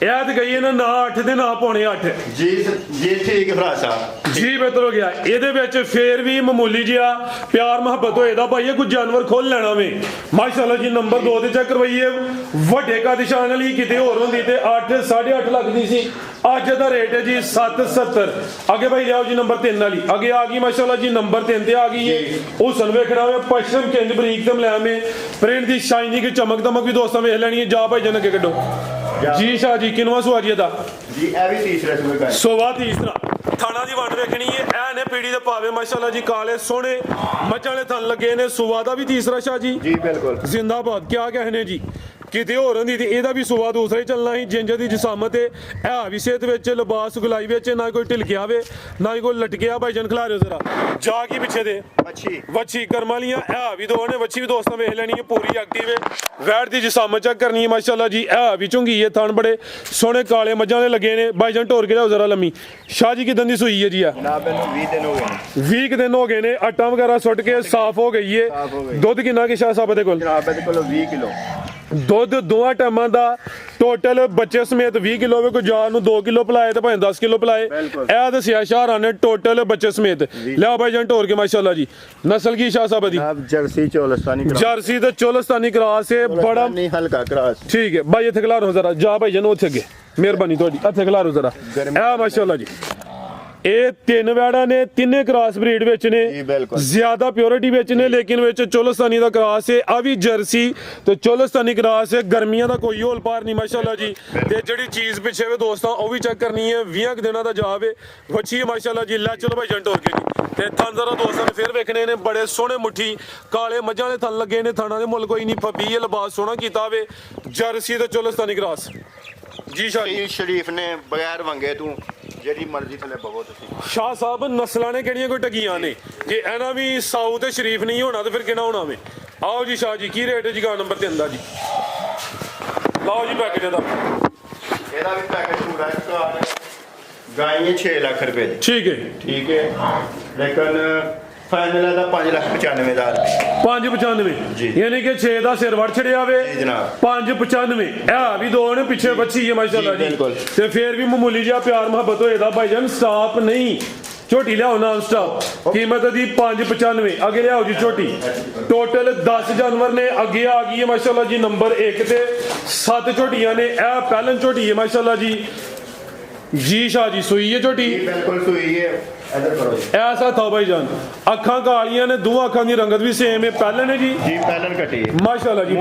ਇਹ ਤੇ ਗਈ ਇਹਨਾਂ ਨਾ 8 ਦੇ ਨਾ ਪੌਣੇ 8 ਜੀ ਜੀ ਠੀਕ ਹੈ ਭਰਾ ਸਾਹਿਬ ਜੀ ਬਿਹਤਰ ਹੋ ਗਿਆ ਇਹਦੇ ਵਿੱਚ ਫੇਰ ਵੀ ਮਾਮੂਲੀ ਜਿਹਾ ਪਿਆਰ ਮੁਹੱਬਤ ਹੋਏ ਦਾ ਭਾਈ ਇਹ ਕੋਈ ਜਾਨਵਰ ਖੋਲ ਲੈਣਾ ਵੇ ਮਾਸ਼ਾਅੱਲਾ ਜੀ ਨੰਬਰ 2 ਤੇ ਚੈੱਕ ਕਰਵਾਈਏ ਵੱਡੇ ਕਾਦਿਸ਼ਾਨ ਵਾਲੀ ਕਿਤੇ ਹੋਰ ਹੁੰਦੀ ਤੇ 8.5 ਲੱਖ ਦੀ ਸੀ ਅੱਜ ਦਾ ਰੇਟ ਹੈ ਜੀ 770 ਅੱਗੇ ਭਾਈ ਲਿਆਓ ਜੀ ਨੰਬਰ 3 ਵਾਲੀ ਅੱਗੇ ਆ ਗਈ ਮਾਸ਼ਾਅੱਲਾ ਜੀ ਨੰਬਰ 3 ਤੇ ਆ ਗਈ ਹੈ ਉਹ ਸਨ ਵੇਖਣਾ ਵੇ ਪਸ਼ਮ ਕਿੰਜ ਬਰੀਕ ਤੇ ਮਲਾਮੇ ਪ੍ਰਿੰਟ ਦੀ ਸ਼ਾਈਨਿੰਗ ਚਮਕ ਦਮਕ ਵੀ ਦੋਸਤਾਂ ਵੇਖ ਲੈਣੀ ਹੈ ਜਾ ਭਾਈ ਜਨ ਅੱਗੇ ਕੱਢੋ ਜੀ ਸ਼ਾਹ ਜੀ ਕਿਨਵਾ ਸੁਆਜੀ ਦਾ ਜੀ ਇਹ ਵੀ ਤੀਸਰਾ ਸੂਏ ਗਾਂ ਸੋਵਾ ਤੀਸਰਾ ਥਾਣਾ ਦੀ ਵੰਡ ਵੇਖਣੀ ਹੈ ਐ ਨੇ ਪੀੜੀ ਦੇ ਪਾਵੇ ਮਾਸ਼ਾਅੱਲਾ ਜੀ ਕਾਲੇ ਸੋਹਣੇ ਮੱਝਾਂ ਵਾਲੇ ਥਣ ਲੱਗੇ ਨੇ ਸੁਵਾ ਦਾ ਵੀ ਤੀਸਰਾ ਸ਼ਾਹ ਜੀ ਜੀ ਬਿਲਕੁਲ ਜ਼ਿੰਦਾਬਾਦ ਕੀ ਕਹਨੇ ਜੀ ਕਿਤੇ ਹੋਰ ਹੁੰਦੀ ਤੇ ਇਹਦਾ ਵੀ ਸੁਵਾ ਦੂਸਰਾ ਹੀ ਚੱਲਣਾ ਸੀ ਜਿੰਜ ਦੀ ਜਿਸਾਮਤ ਹੈ ਇਹ ਵੀ ਸਿਹਤ ਵਿੱਚ ਲਿਬਾਸ ਗੁਲਾਈ ਵਿੱਚ ਨਾ ਕੋਈ ਢਿਲਕਿਆ ਵੇ ਨਾ ਕੋਈ ਲਟਕਿਆ ਭਾਈ ਜਨ ਖਿਲਾ ਰਿਓ ਜ਼ਰਾ ਜਾ ਕੀ ਪਿੱਛੇ ਦੇ ਵੱਛੀ ਕਰਮਾਂ ਲੀਆਂ ਇਹ ਵੀ ਦੋ ਨੇ ਵੱਛੀ ਵੀ ਦੋਸਤਾਂ ਵੇਖ ਲੈਣੀ ਹੈ ਪੂਰੀ ਐਕਟਿਵ ਹੈ ਵੈੜ ਦੀ ਜਿਸਾਮਤ ਚੈੱਕ ਕਰਨੀ ਹੈ ਮਾਸ਼ਾਅੱਲਾ ਜੀ ਇਹ ਵੀ ਝੁੰਗੀ ਹੈ ਥਣ ਬੜੇ ਸੋਹਣੇ ਕਾਲੇ ਮੱਝਾਂ ਦੇ ਲੱਗੇ ਨੇ ਭਾਈ ਜਨ ਢੋਰ ਕੇ ਲਿਆਓ ਜ਼ਰਾ ਲੰਮੀ ਸ਼ਾਹ ਜੀ ਕਿਦਾਂ ਦੀ ਸੂਈ ਹੈ ਜੀ ਆ ਜਨਾਬ ਇਹਨੂੰ 20 ਦਿਨ ਹੋ ਗਏ 20 ਦਿਨ ਹੋ ਗਏ ਨੇ ਆਟਾ ਵਗੈਰਾ ਸੁੱਟ ਕੇ ਸਾਫ਼ ਹੋ ਗਈ ਹੈ ਦੁੱਧ ਕਿੰਨਾ ਕਿ ਸ਼ਾਹ ਸਾਹਿਬ ਦੇ ਕੋਲ ਜਨਾਬ ਇਹਦੇ ਕੋਲ 20 ਕਿਲੋ ਦੁੱਧ ਦੋਵਾਂ ਟਾਈਮਾਂ ਦਾ ਟੋਟਲ ਬੱਚੇ ਸਮੇਤ 20 ਕਿਲੋ ਹੋਵੇ ਕੋਈ ਜਾਨ ਨੂੰ 2 ਕਿਲੋ ਪਿਲਾਏ ਤੇ ਭਾਵੇਂ 10 ਕਿਲੋ ਪਿਲਾਏ ਇਹ ਦੱਸਿਆ ਸ਼ਾਹਰਾਂ ਨੇ ਟੋਟਲ ਬੱਚੇ ਸਮੇਤ ਲਿਆ ਭਾਈ ਜਨ ਢੋਰ ਕੇ ਮਾਸ਼ਾਅੱਲਾ ਜੀ ਨਸਲ ਕੀ ਸ਼ਾਹ ਸਾਹਿਬ ਦੀ ਜਨਾਬ ਜਰਸੀ ਚੋਲਸਤਾਨੀ ਕ੍ਰਾਸ ਜਰਸੀ ਤੇ ਚੋਲਸਤਾਨੀ ਕਰਾਸ ਹੈ ਬੜਾ ਨਹੀਂ ਹਲਕਾ ਕ੍ਰਾਸ ਠੀਕ ਹੈ ਭਾਈ ਇੱਥੇ ਖਿਲਾਰੋ ਜ਼ਰਾ ਜਾ ਭਾਈ ਜਨ ਉੱਥੇ ਅੱਗੇ ਮਿਹਰਬਾਨੀ ਤੁਹਾਡੀ ਇੱਥੇ ਖਿਲਾਰੋ ਜ਼ਰਾ ਇਹ ਮਾਸ਼ਾਅੱਲਾ ਜੀ ਇਹ ਤਿੰਨ ਵੈੜਾਂ ਨੇ ਤਿੰਨੇ ਕ੍ਰਾਸ ਬਰੀਡ ਵਿੱਚ ਨੇ ਜ਼ਿਆਦਾ ਪਿਓਰਿਟੀ ਵਿੱਚ ਨੇ ਲੇਕਿਨ ਵਿੱਚ ਚੋਲਸਤਾਨੀ ਦਾ ਕ੍ਰਾਸ ਹੈ ਆ ਵੀ ਜਰਸੀ ਤੇ ਚੋਲਸਤਾਨੀ ਕ੍ਰਾਸ ਹੈ ਗਰਮੀਆਂ ਦਾ ਕੋਈ ਹੋਲ ਪਾਰ ਨਹੀਂ ਮਾਸ਼ਾਅੱਲਾ ਜੀ ਤੇ ਜਿਹੜੀ ਚੀਜ਼ ਪਿੱਛੇ ਵੇ ਦੋਸਤਾਂ ਉਹ ਵੀ ਚੈੱਕ ਕਰਨੀ ਹੈ 20 ਦਿਨਾਂ ਦਾ ਜਾਬ ਹੈ ਵੱਛੀ ਮਾਸ਼ਾਅੱਲਾ ਜੀ ਲੈ ਚਲੋ ਭਾਈ ਜੰਟ ਹੋਰ ਕੇ ਜੀ ਤੇ ਥਣ ਜ਼ਰਾ ਦੋਸਤਾਂ ਨੇ ਫਿਰ ਵੇਖਣੇ ਨੇ ਬੜੇ ਸੋਹਣੇ ਮੁੱਠੀ ਕਾਲੇ ਮੱਝਾਂ ਦੇ ਥਣ ਲੱਗੇ ਨੇ ਥਾਣਾ ਦੇ ਮੁੱਲ ਕੋਈ ਨਹੀਂ ਫੱਬੀ ਲਿਬਾਸ ਸੋਹਣਾ ਕੀਤਾ ਵੇ ਜਰਸੀ ਤੇ ਚੋਲਸਤਾਨੀ ਕ੍ਰਾਸ ਜੀ ਸ਼ਾਹ ਸ਼ਰੀਫ ਨੇ ਬਗੈਰ ਵੰਗੇ ਤੂੰ ਜਿਹੜੀ ਮਰਜ਼ੀ ਥੱਲੇ ਬਵੋ ਤੁਸੀਂ। ਸ਼ਾਹ ਸਾਹਿਬ ਨਸਲਾਂ ਨੇ ਕਿਹੜੀਆਂ ਕੋਈ ਟਕੀਆਂ ਨੇ, ਜੇ ਇਹਨਾਂ ਵੀ ਸਾਊ ਤੇ ਸ਼ਰੀਫ ਨਹੀਂ ਹੋਣਾ ਤੇ ਫਿਰ ਕਿਹੜਾ ਹੋਣਾ ਵੇ। ਆਓ ਜੀ ਸ਼ਾਹ ਜੀ, ਕੀ ਰੇਟ ਹੈ ਜੀ ਗਾਂ ਨੰਬਰ 3 ਦਾ ਜੀ? ਲਾਓ ਜੀ ਪੈਕੇਜ ਦਾ। ਇਹਦਾ ਵੀ ਪੈਕੇਜ ਪੂਰਾ ਹੈ। ਗਾਂ ਇਹ 6 ਲੱਖ ਰੁਪਏ ਦੀ। ਠੀਕ ਹੈ ਲੇਕਿਨ ਫਾਈਨਲ ਇਹਦਾ 5,95,000 595 ਜੀ। ਯਾਨੀ ਕਿ 6 ਦਾ ਸਿਰ ਵੜ ਛੜਿਆ ਵੇ ਜੀ ਜਨਾਬ। 595 ਇਹ ਵੀ ਦੋ ਨੇ ਪਿੱਛੇ ਬੱਚੀ ਹੈ ਮਾਸ਼ਾਅੱਲਾ ਜੀ, ਜੀ। ਬਿਲਕੁਲ। ਤੇ ਫਿਰ ਵੀ ਮਾਮੂਲੀ ਜਿਹਾ ਪਿਆਰ ਮੁਹੱਬਤ ਹੋਏਦਾ ਭਾਈਜਾਨ, ਸਟਾਪ ਨਹੀਂ। ਝੋਟੀ ਲਿਆਓ ਨਾਨ ਸਟਾਪ, ਕੀਮਤ ਦੀ 595। ਅੱਗੇ ਲਿਆਓ ਜੀ ਝੋਟੀ। ਟੋਟਲ 10 ਜਾਨਵਰ ਨੇ, ਅੱਗੇ ਆ ਗਈ ਹੈ ਮਾਸ਼ਾਅੱਲਾ ਜੀ ਨੰਬਰ 1 ਤੇ 7 ਝੋਟੀਆਂ ਨੇ। ਇਹ ਪਹਿਲਨ ਝੋਟੀ ਹੈ ਮਾਸ਼ਾਅੱਲਾ ਜੀ। ਜੀ ਸ਼ਾਹ ਜੀ, ਸੂਈ ਹੈ ਝੋਟੀ? ਬਿਲਕੁਲ ਸੂਈ ਹੈ। ਇਧਰ ਕਰੋ ਜੀ। ਐਸਾ ਥਾ ਭਾਈਜਾਨ, ਅੱਖਾਂ ਕਾਲੀਆਂ ਨੇ, ਦੋਵਾਂ ਅੱਖਾਂ ਦੀ ਰੰਗਤ ਵੀ ਸੇਮ ਹੈ। ਪਹਿਲਨ ਹੈ ਜੀ? ਜੀ ਪਹਿਲਨ ਕੱਟੀ ਹੈ ਮਾਸ਼ਾਅੱਲਾ ਜੀ।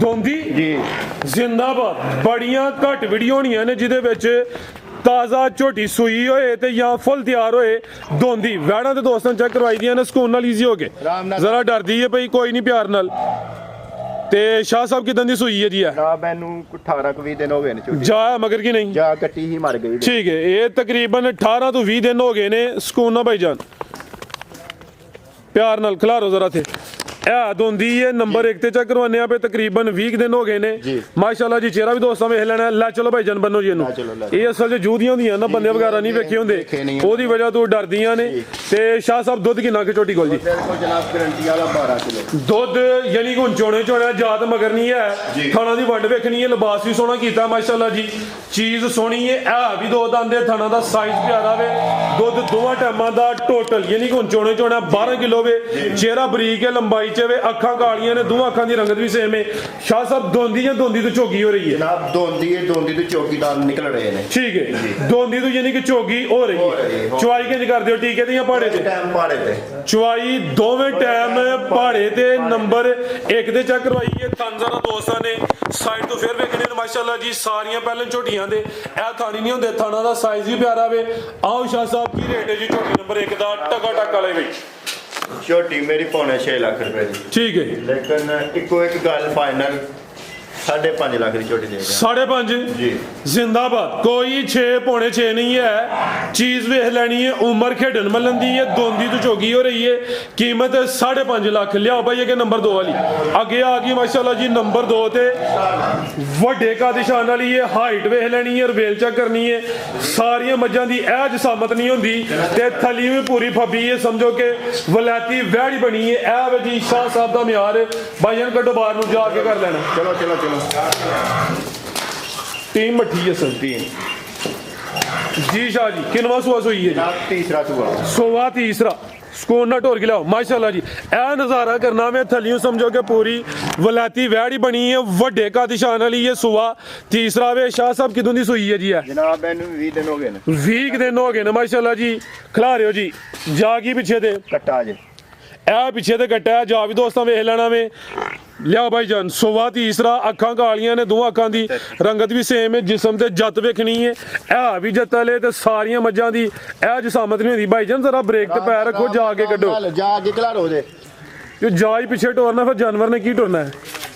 ਦੋਂਦੀ ਜੀ ਜ਼ਿੰਦਾਬਾਦ। ਬੜੀਆਂ ਘੱਟ ਵੀਡੀਓ ਹੋਣੀਆਂ ਨੇ ਜਿਹਦੇ ਵਿੱਚ ਤਾਜ਼ਾ ਝੋਟੀ ਸੂਈ ਹੋਏ ਤੇ ਜਾਂ ਫੁੱਲ ਤਿਆਰ ਹੋਏ ਦੋਂਦੀ। ਵੈੜਾਂ ਤੇ ਦੋਸਤਾਂ ਚੈੱਕ ਕਰਵਾਈ ਦੀਆਂ ਨੇ ਸਕੂਨ ਨਾਲ, ਈਜ਼ੀ ਹੋ ਕੇ। ਆਰਾਮ ਨਾਲ। ਜ਼ਰਾ ਡਰਦੀ ਹੈ ਭਈ, ਕੋਈ ਨਹੀਂ, ਪਿਆਰ ਨਾਲ। ਤੇ ਸ਼ਾਹ ਸਾਹਿਬ ਕਿਦਾਂ ਦੀ ਸੂਈ ਹੈ ਜੀ? ਨਾ ਮੈਨੂੰ 18-20 ਦਿਨ ਹੋ ਗਏ ਨੇ ਝੋਟੀ। ਜਾ ਮਗਰ ਕੀ ਨਹੀਂ? ਜਾ ਕੱਟੀ ਹੀ ਮਰ ਗਈ। ਠੀਕ ਹੈ, ਇਹ ਤਕਰੀਬਨ 18 ਤੋਂ 20 ਦਿਨ ਹੋ ਗਏ ਨੇ। ਸਕੂਨ ਨਾਲ ਭਾਈਜਾਨ, ਪਿਆਰ ਨਾਲ ਖਿਲਾਰੋ ਜ਼ਰਾ ਥੇ। ਇਹ ਦੋਂਦੀ ਹੈ ਨੰਬਰ 1 ਤੇ ਚੈੱਕ ਕਰਵਾਨੇ ਆ ਪੇ। ਤਕਰੀਬਨ 20 ਦਿਨ ਹੋ ਗਏ ਨੇ ਜੀ। ਮਾਸ਼ਾਅੱਲਾ ਜੀ। ਚਿਹਰਾ ਵੀ ਦੋਸਤਾਂ ਵੇਖ ਲੈਣਾ। ਲੈ ਚਲੋ ਭਾਈਜਾਨ ਬੰਨੋ ਜੀ ਇਹਨੂੰ। ਇਹ ਅਸਲ 'ਚ ਜੂਦੀਆਂ ਹੁੰਦੀਆਂ ਨਾ, ਬੰਦੇ ਵਗੈਰਾ ਨਹੀਂ ਵੇਖੇ ਹੁੰਦੇ, ਉਹਦੀ ਵਜ੍ਹਾ ਤੋਂ ਡਰਦੀਆਂ ਨੇ। ਤੇ ਸ਼ਾਹ ਸਾਹਿਬ ਦੁੱਧ ਕਿੰਨਾ ਕਿ ਝੋਟੀ ਕੋਲ ਜੀ? ਬਿਲਕੁਲ ਜਨਾਬ, ਗਰੰਟੀ ਵਾਲਾ 12 ਕਿਲੋ ਦੁੱਧ। ਯਾਨੀ ਕਿ ਹੁਣ ਚੋਣੇ ਜਾਤ ਮਗਰ ਨਹੀਂ ਹੈ। ਥਾਣਾ ਦੀ ਵੰਡ ਵੇਖਣੀ ਹੈ, ਲਿਬਾਸ ਵੀ ਸੋਹਣਾ ਕੀਤਾ ਮਾਸ਼ਾਅੱਲਾ ਜੀ। ਚੀਜ਼ ਸੋਹਣੀ ਹੈ। ਇਹ ਵੀ ਦੋ ਦੰਦ ਦੇ, ਥਾਣਾ ਦਾ ਸਾਈਜ਼ ਪਿਆਰਾ ਵੇ। ਦੁੱਧ ਦੋਵਾਂ ਟਾਈਮਾਂ ਦਾ ਟੋਟਲ ਯਾਨੀ ਕਿ ਹੁਣ ਚੋਣੇ 12 ਕਿਲੋ ਵੇ। ਚਿਹਰਾ ਬਰੀਕ ਹੈ, ਲੰਬਾਈ 'ਚ ਵੇ। ਅੱਖਾਂ ਕਾਲੀਆਂ ਨੇ, ਦੋਵਾਂ ਅੱਖਾਂ ਦੀ ਰੰਗਤ ਵੀ ਸੇਮ ਹੈ। ਸ਼ਾਹ ਸਾਹਿਬ ਦੋਂਦੀ ਜਾਂ ਦੋਂਦੀ ਤੋਂ ਝੋਗੀ ਹੋ ਰਹੀ ਹੈ? ਜਨਾਬ ਦੋਂਦੀ ਹੈ, ਦੋਂਦੀ ਤੋਂ ਚੌਕੀਦਾਰ ਨਿਕਲ ਰਹੇ ਨੇ। ਠੀਕ ਹੈ, ਦੋਂਦੀ ਤੋਂ ਯਾਨੀ ਕਿ ਝੋਗੀ ਹੋ ਰਹੀ ਹੈ। ਚੁਆਈ ਕਿੰਜ ਕਰਦੇ ਹੋ, ਟੀਕੇ ਤੇ ਜਾਂ ਪਹਾੜੇ ਤੇ? ਟਾਈਮ ਪਹਾੜੇ ਤੇ। ਚੁਆਈ ਦੋਵੇਂ ਟਾਈਮ ਪਹਾੜੇ ਤੇ ਨੰਬਰ 1 ਤੇ ਚੈੱਕ ਕਰਵਾਈ ਹੈ। ਥਣ ਜ਼ਰਾ ਦੋਸਤਾਂ ਨੇ ਸਾਈਡ ਤੋਂ ਫਿਰ ਵੇਖਣੇ ਨੇ ਮਾਸ਼ਾਅੱਲਾ ਜੀ। ਸਾਰੀਆਂ ਪਹਿਲਾਂ ਝੋਟੀਆਂ ਦੇ ਇਹ ਥਾਣੀ ਨਹੀਂ ਹੁੰਦੇ, ਥਾਣਾ ਦਾ ਸਾਈਜ਼ ਵੀ ਪਿਆਰਾ ਵੇ। ਆਓ ਸ਼ਾਹ ਸਾਹਿਬ, ਕੀ ਰੇਟ ਹੈ ਜੀ ਝੋਟੀ ਨੰਬਰ 1 ਦਾ ਟਕਾ ਟਕ ਵਾਲੇ ਵਿੱਚ? ਝੋਟੀ ਮੇਰੀ ਪੌਣੇ 6 ਲੱਖ ਰੁਪਏ ਦੀ। ਠੀਕ ਹੈ, ਲੇਕਿਨ ਇੱਕੋ ਇੱਕ ਗੱਲ ਫਾਈਨਲ 5.5 ਲੱਖ ਦੀ ਝੋਟੀ ਦੇ ਦਿਆਂ। 5.5 ਜੀ ਜ਼ਿੰਦਾਬਾਦ। ਕੋਈ 6 ਪੌਣੇ 6 ਨਹੀਂ ਹੈ। ਚੀਜ਼ ਵੇਖ ਲੈਣੀ ਹੈ, ਉਮਰ ਖੇਡਣ ਮੱਲਣ ਦੀ ਹੈ। ਦੋਂਦੀ ਤੋਂ ਝੋਗੀ ਹੋ ਰਹੀ ਹੈ। ਕੀਮਤ 5.5 ਲੱਖ। ਲਿਆਓ ਭਾਈ ਇਹ ਨੰਬਰ 2 ਵਾਲੀ ਅੱਗੇ ਆ ਗਈ ਮਾਸ਼ਾਅੱਲਾ ਜੀ। ਨੰਬਰ 2 ਤੇ ਵੱਡੇ ਕਾ ਨਿਸ਼ਾਨ ਵਾਲੀ ਹੈ। ਹਾਈਟ ਵੇਖ ਲੈਣੀ ਹੈ, ਰਵੇਲ ਚੈੱਕ ਕਰਨੀ ਹੈ। ਸਾਰੀਆਂ ਮੱਝਾਂ ਦੀ ਇਹ ਜਸਾਮਤ ਨਹੀਂ ਹੁੰਦੀ ਤੇ ਥਲੀ ਵੀ ਪੂਰੀ ਫੱਬੀ ਹੈ। ਸਮਝੋ ਕਿ ਵਲੈਤੀ ਵਹਿੜੀ ਬਣੀ ਹੈ। ਇਹ ਵੇ ਜੀ ਸ਼ਾਹ ਸਾਹਿਬ ਦਾ ਮਿਆਰ। ਭਾਈਆਂ ਕੱਢੋ ਬਾਹਰ ਨੂੰ ਜਾ ਕੇ ਕਰ ਲੈਣਾ। ਚਲੋ ਚਲੋ ਚਲੋ। ਟੀਮ ਮੱਠੀ ਹੈ ਸੰਤੀ ਜੀ। ਸ਼ਾਹ ਜੀ ਕਿੰਨਵਾਂ ਸੂਆ ਸੋਈ ਹੈ ਜੀ? ਜਨਾਬ ਤੀਸਰਾ ਸੂਆ। ਸੋਵਾ ਤੀਸਰਾ। ਸਕੂਨ ਨਾਲ ਢੋਰ ਕੇ ਲਿਆਓ ਮਾਸ਼ਾਅੱਲਾ ਜੀ। ਇਹ ਨਜ਼ਾਰਾ ਕਰਨਾ ਮੈਂ ਥੱਲਿयों ਸਮਝੋ ਕਿ ਪੂਰੀ ਵਲਾਤੀ ਵਹਿੜੀ ਬਣੀ ਹੈ। ਵੱਡੇ ਕਾ ਨਿਸ਼ਾਨ ਵਾਲੀ ਹੈ। ਸੂਆ ਤੀਸਰਾ ਵੇ। ਸ਼ਾਹ ਸਾਹਿਬ ਕਿਦੋਂ ਦੀ ਸੂਈ ਹੈ ਜੀ? ਜਨਾਬ ਇਹਨੂੰ 20 ਦਿਨ ਹੋ ਗਏ ਨੇ। 20 ਦਿਨ ਹੋ ਗਏ ਨੇ ਮਾਸ਼ਾਅੱਲਾ ਜੀ। ਖਿਲਾ ਰਿਓ ਜੀ। ਜਾ ਗਈ ਪਿੱਛੇ ਤੇ ਕੱਟਾ ਜੇ ਇਹ ਪਿੱਛੇ ਤੇ ਕੱਟਿਆ। ਜਾ ਵੀ ਦੋਸਤਾਂ ਵੇਖ ਲੈਣਾ ਵੇ। ਲਿਆਓ ਭਾਈ ਜਾਨ। ਸੋਵਾ ਤੀਸਰਾ। ਅੱਖਾਂ ਕਾਲੀਆਂ ਨੇ, ਦੋਵਾਂ ਅੱਖਾਂ ਦੀ ਰੰਗਤ ਵੀ ਸੇਮ ਹੈ। ਜਿਸਮ ਤੇ ਜੱਤ ਵੇਖਣੀ ਹੈ। ਇਹ ਵੀ ਜੱਤ ਵਾਲੇ ਤੇ ਸਾਰੀਆਂ ਮੱਝਾਂ ਦੀ ਇਹ ਜਸਾਮਤ ਨਹੀਂ ਹੁੰਦੀ। ਭਾਈ ਜਾਨ ਜ਼ਰਾ ਬ੍ਰੇਕ ਤੇ ਪੈਰ ਰੱਖੋ, ਜਾ ਕੇ ਕੱਢੋ। ਜਾ ਕੇ ਖਿਲਾਰੋ ਦੇ। ਜੋ ਜਾ ਹੀ ਪਿੱਛੇ ਟੋਰਨਾ ਫਿਰ ਜਾਨਵਰ ਨੇ ਕੀ ਟੁਰਨਾ ਹੈ।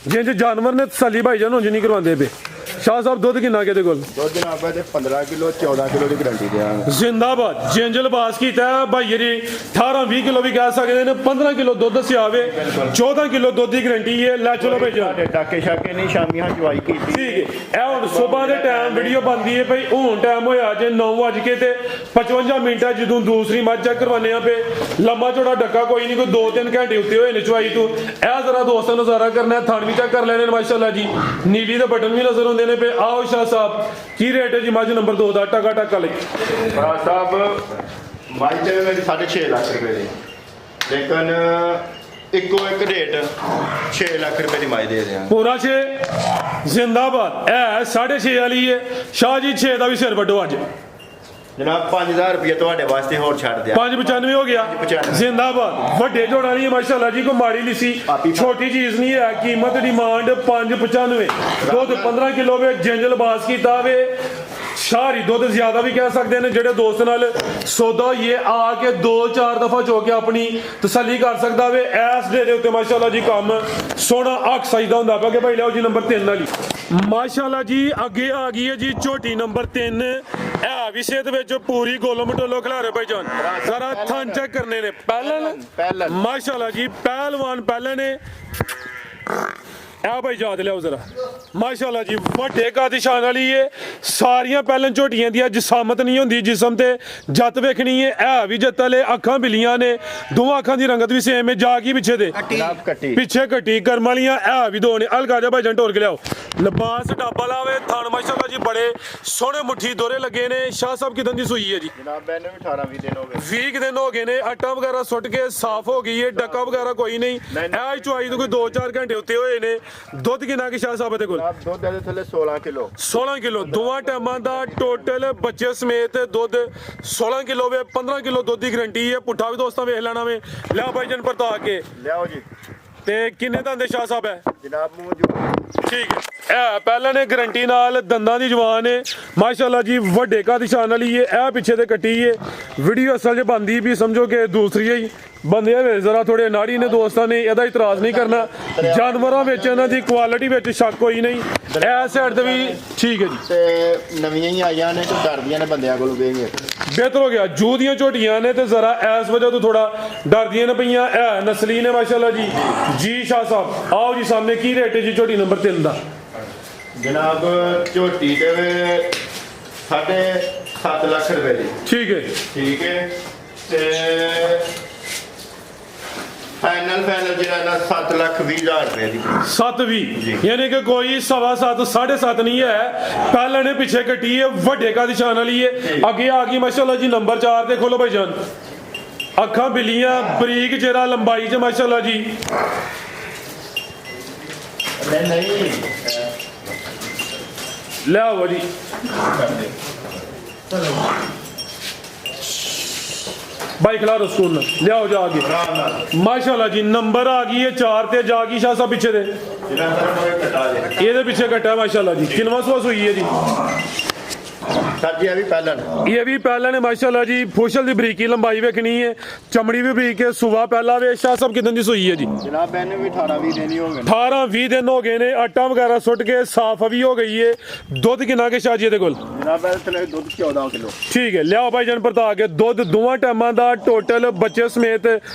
ਜੇ ਜਾਨਵਰ ਨੇ ਤਸੱਲੀ ਭਾਈ ਜਾਨ ਉਂਝ ਨਹੀਂ ਕਰਵਾਉਂਦੇ ਪਏ। ਸ਼ਾਹ ਸਾਹਿਬ ਦੁੱਧ ਕਿੰਨਾ ਕਿਹਦੇ ਕੋਲ? ਦੁੱਧ ਜਨਾਬ ਤੇ 15 ਕਿਲੋ 14 ਕਿਲੋ ਦੀ ਗਰੰਟੀ ਦਿਆਂਗੇ। ਜ਼ਿੰਦਾਬਾਦ। ਜਿੰਜਲ ਬਾਸ ਕੀਤਾ ਭਾਈ ਜੀ। 18-20 ਕਿਲੋ ਵੀ ਕਹਿ ਸਕਦੇ ਨੇ। 15 ਕਿਲੋ ਦੁੱਧ ਸਿਆਵੇ, 14 ਕਿਲੋ ਦੁੱਧ ਦੀ ਗਰੰਟੀ ਹੈ। ਲੈ ਚਲੋ ਭਾਈ ਜਾਨ। ਟਾਕੇ ਸ਼ਾਕੇ ਨਹੀਂ, ਸ਼ਾਮੀਆਂ ਚਵਾਈ ਕੀਤੀ। ਠੀਕ ਹੈ। ਇਹ ਹੁਣ ਸਵੇਰ ਦੇ ਟਾਈਮ ਵੀਡੀਓ ਬਣਦੀ ਹੈ ਭਾਈ। ਹੁਣ ਟਾਈਮ ਹੋਇਆ ਜੇ 9:55 ਮਿੰਟ ਹੈ। ਜਦੋਂ ਦੂਸਰੀ ਮੱਝ ਚੈੱਕ ਕਰਵਾਨੇ ਆ ਪਏ। ਲੰਮਾ ਚੌੜਾ ਡੱਕਾ ਕੋਈ ਨਹੀਂ, ਕੋਈ 2-3 ਘੰਟੇ ਉੱਤੇ ਹੋਏ ਨੇ ਚਵਾਈ ਤੋਂ। ਇਹ ਜ਼ਰਾ ਦੋਸਤਾਂ ਨੂੰ ਨਜ਼ਾਰਾ ਕਰਨਾ। ਥਣ ਵੀ ਚੈੱਕ ਕਰ ਲੈਣੇ ਨੇ ਮਾਸ਼ਾਅੱਲਾ ਜੀ। ਨੀਲੀ ਦੇ ਬਟਨ ਵੀ ਨਜ਼ਰ ਆਉਂਦੇ ਨੇ ਪਏ। ਆਓ ਸ਼ਾਹ ਸਾਹਿਬ, ਕੀ ਰੇਟ ਹੈ ਜੀ ਮੱਝ ਨੰਬਰ 2 ਦਾ ਟਕਾ ਟਕ ਵਾਲੀ? ਭਰਾ ਸਾਹਿਬ ਮੱਝ ਤੇ ਮੇਰੀ 6.5 ਲੱਖ ਰੁਪਏ ਦੀ। ਲੇਕਿਨ ਇੱਕੋ ਇੱਕ ਰੇਟ 6 ਲੱਖ ਰੁਪਏ ਦੀ ਮੱਝ ਦੇ ਦਿਆਂਗੇ। ਪੂਰਾ 6 ਜ਼ਿੰਦਾਬਾਦ। ਇਹ 6.5 ਵਾਲੀ ਹੈ। ਸ਼ਾਹ ਜੀ 6 ਦਾ ਵੀ ਸਿਰ ਵੱਡੋ ਅੱਜ। ਜਨਾਬ 5000 ਰੁਪਏ ਤੁਹਾਡੇ ਵਾਸਤੇ ਹੋਰ ਛੱਡ ਦਿਆਂ। 595 ਹੋ ਗਿਆ। 95 ਜ਼ਿੰਦਾਬਾਦ। ਵੱਡੇ ਝੋੜਾ ਨਹੀਂ ਮਾਸ਼ਾਅੱਲਾ ਜੀ। ਕੋਈ ਮਾੜੀ ਲਿੱਸੀ ਛੋਟੀ ਚੀਜ਼ ਨਹੀਂ ਹੈ। ਕੀਮਤ ਡਿਮਾਂਡ 595। ਦੁੱਧ 15 ਕਿਲੋ ਵੇ। ਜਿੰਜਲ ਬਾਸ ਕੀਤਾ ਵੇ। ਸ਼ਾਹਰੀ ਦੁੱਧ ਜ਼ਿਆਦਾ ਵੀ ਕਹਿ ਸਕਦੇ ਨੇ। ਜਿਹੜੇ ਦੋਸਤ ਨਾਲ ਸੌਦਾ ਹੋਈਏ ਆ ਕੇ 2-4 ਦਫਾ ਚੋ ਕੇ ਆਪਣੀ ਤਸੱਲੀ ਕਰ ਸਕਦਾ ਵੇ। ਐਸ ਡੇ ਦੇ ਉੱਤੇ ਮਾਸ਼ਾਅੱਲਾ ਜੀ ਕੰਮ ਸੋਹਣਾ ਅੱਖ ਸਜਦਾ ਹੁੰਦਾ ਪਿਆ ਕਿ ਭਾਈ ਲਿਆਓ ਜੀ ਨੰਬਰ 3 ਵਾਲੀ। ਮਾਸ਼ਾਅੱਲਾ ਜੀ ਅੱਗੇ ਆ ਗਈ ਹੈ ਜੀ ਝੋਟੀ ਨੰਬਰ 3। ਇਹ ਵੀ ਸਿਹਤ ਵਿੱਚ ਪੂਰੀ ਗੋਲੋ ਮਟੋਲੋ ਖਿਲਾਰੇ ਭਾਈਜਾਨ ਜ਼ਰਾ ਥਣ ਚੈੱਕ ਕਰਨੇ ਨੇ ਪਹਿਲਾਂ ਮਾਸ਼ਾਅੱਲਾ ਜੀ ਪਹਿਲਵਾਨ ਪਹਿਲੇ ਨੇ ਆ ਭਾਈ ਯਾਦ ਲਿਆਓ ਜ਼ਰਾ ਮਾਸ਼ਾਅੱਲਾ ਜੀ ਵੱਡੇ ਕਾਦਿਸ਼ਾਨ ਵਾਲੀ ਇਹ ਸਾਰੀਆਂ ਪਹਿਲਾਂ ਝੋਟੀਆਂ ਦੀਆਂ ਜਿਸਾਮਤ ਨਹੀਂ ਹੁੰਦੀ ਜਿਸਮ ਤੇ ਜੱਤ ਵੇਖਣੀ ਹੈ ਇਹ ਵੀ ਜੱਤ ਵਾਲੇ ਅੱਖਾਂ ਬਿਲੀਆਂ ਨੇ ਦੋਵਾਂ ਅੱਖਾਂ ਦੀ ਰੰਗਤ ਵੀ ਸੇਮ ਹੈ ਜਾ ਕੀ ਪਿੱਛੇ ਦੇ ਪਿੱਛੇ ਕੱਟੀ ਕਰਮ ਵਾਲੀਆਂ ਇਹ ਵੀ ਦੋ ਨੇ ਅਲਗਾ ਜਾ ਭਾਈ ਜਨ ਢੋਰ ਕੇ ਲਿਆਓ ਲਿਬਾਸ ਡਾਬਾ ਲਾਵੇ ਥਣ ਮਾਸ਼ਾਅੱਲਾ ਜੀ ਬੜੇ ਸੋਹਣੇ ਮੁੱਠੀ ਦੋਰੇ ਲੱਗੇ ਨੇ ਸ਼ਾਹ ਸਾਹਿਬ ਕਿਦਾਂ ਦੀ ਸੂਈ ਹੈ ਜੀ ਜਨਾਬ ਇਹਨੂੰ ਵੀ 18-20 ਦਿਨ ਹੋ ਗਏ 20 ਦਿਨ ਹੋ ਗਏ ਨੇ ਆਟਾ ਵਗੈਰਾ ਸੁੱਟ ਕੇ ਸਾਫ਼ ਹੋ ਗਈ ਹੈ ਡੱਕਾ ਵਗੈਰਾ ਕੋਈ ਨਹੀਂ ਇਹ ਚੁਆਈ ਤੋਂ ਕੋਈ 2-4 ਘੰਟੇ ਉੱਤੇ ਹੋਏ ਨੇ ਦੁੱਧ ਕਿੰਨਾ ਕਿ ਸ਼ਾਹ ਸਾਹਿਬ ਦੇ ਕੋਲ ਜਨਾਬ ਦੁੱਧ ਦੇ ਥੱਲੇ 16 ਕਿਲੋ 16 ਕਿਲੋ ਦੋਵਾਂ ਟਾਈਮਾਂ ਦਾ ਟੋਟਲ ਬੱਚੇ ਸਮੇਤ ਦੁੱਧ 16 ਕਿਲੋ ਵੇ 15 ਕਿਲੋ ਦੁੱਧ ਦੀ ਗਰੰਟੀ ਹੈ ਪੁੱਠਾ ਵੀ ਦੋਸਤਾਂ ਵੇਖ ਲੈਣਾ ਵੇ ਲਿਆ ਭਾਈ ਜਨ ਪਰਤਾ ਕੇ ਲਿਆਓ ਜੀ ਤੇ ਕਿੰਨੇ ਦੰਦ ਸ਼ਾਹ ਸਾਹਿਬ ਹੈ ਜਨਾਬ ਮੂੰਹ ਠੀਕ ਹੈ ਇਹ ਪਹਿਲਾਂ ਨੇ ਗਰੰਟੀ ਨਾਲ ਦੰਦਾਂ ਦੀ ਜਵਾਨ ਹੈ ਮਾਸ਼ਾਅੱਲਾ ਜੀ ਵੱਡੇ ਕਾ ਨਿਸ਼ਾਨ ਵਾਲੀ ਇਹ ਪਿੱਛੇ ਤੇ ਕੱਟੀ ਹੈ ਵੀਡੀਓ ਅਸਲ 'ਚ ਬੰਦੀ ਵੀ ਸਮਝੋ ਕਿ ਦੂਸਰੀ ਹੈ ਬੰਦੇ ਵੇ ਜ਼ਰਾ ਥੋੜੇ ਨਾੜੀ ਨੇ ਦੋਸਤਾਂ ਨੇ ਇਹਦਾ ਇਤਰਾਜ਼ ਨਹੀਂ ਕਰਨਾ ਜਾਨਵਰਾਂ ਵਿੱਚ ਇਹਨਾਂ ਦੀ ਕੁਆਲਿਟੀ ਵਿੱਚ ਸ਼ੱਕ ਕੋਈ ਨਹੀਂ ਇਹ ਸਾਈਡ ਤੇ ਵੀ ਠੀਕ ਹੈ ਜੀ ਤੇ ਨਵੀਆਂ ਹੀ ਆਈਆਂ ਨੇ ਤੇ ਡਰਦੀਆਂ ਨੇ ਬੰਦਿਆਂ ਕੋਲੋਂ ਵੇਖੇ ਬਿਹਤਰ ਹੋ ਗਿਆ ਜੂ ਦੀਆਂ ਝੋਟੀਆਂ ਨੇ ਤੇ ਜ਼ਰਾ ਇਸ ਵਜ੍ਹਾ ਤੋਂ ਥੋੜਾ ਡਰਦੀਆਂ ਨੇ ਪਈਆਂ ਇਹ ਨਸਲੀ ਨੇ ਮਾਸ਼ਾਅੱਲਾ ਜੀ ਸ਼ਾਹ ਸਾਹਿਬ ਆਓ ਜੀ ਸਾਹਮਣੇ ਕੀ ਰੇਟ ਹੈ ਜੀ ਝੋਟੀ ਨੰਬਰ 3 ਦਾ ਜਨਾਬ ਝੋਟੀ ਦੇ 7.5 ਲੱਖ ਰੁਪਏ ਦੀ ਠੀਕ ਹੈ ਤੇ ਫਾਈਨਲ ਜਿਹੜਾ ਨਾ 7,20,000 ਰੁਪਏ ਦੀ 720 ਯਾਨੀ ਕਿ ਕੋਈ 7.5 7.5 ਨਹੀਂ ਹੈ ਪਹਿਲਾਂ ਨੇ ਪਿੱਛੇ ਕੱਟੀ ਹੈ ਵੱਡੇ ਕਾ ਨਿਸ਼ਾਨ ਵਾਲੀ ਹੈ ਅੱਗੇ ਆ ਗਈ ਮਾਸ਼ਾਅੱਲਾ ਜੀ ਨੰਬਰ 4 ਤੇ ਖੋਲੋ ਭਾਈ ਜਾਨ ਅੱਖਾਂ ਬਿੱਲੀਆਂ ਬਰੀਕ ਜਿਹੜਾ ਲੰਬਾਈ 'ਚ ਮਾਸ਼ਾਅੱਲਾ ਜੀ ਨਹੀਂ ਲਿਆਓ ਜੀ भाई खिला रहा स्कूल में ले आओ जा आगे माशाल्लाह जी नंबर आ गई है 4 ते जा गई शाह साहब पीछे दे ये पीछे कटा है माशाल्लाह जी किनवा सुस हुई है जी सर जी ये भी पहला ने माशाल्लाह जी फुशल दी बरीकी लंबाई वेखनी है चमड़ी भी बरीक है सुबह पहला वे शाह साहब कितने दी सोई है जी जनाब मैंने भी 18-20 दिन ही हो गए 18-20 दिन हो गए ने आटा वगैरह सुट के साफ भी हो गई है दुध कितना के शाह जी दे कोल जनाब थले दुध 14 किलो ठीक है लियाओ भाई जन प्रता के दुध दोवां टाइमां दा टोटल बच्चे समेत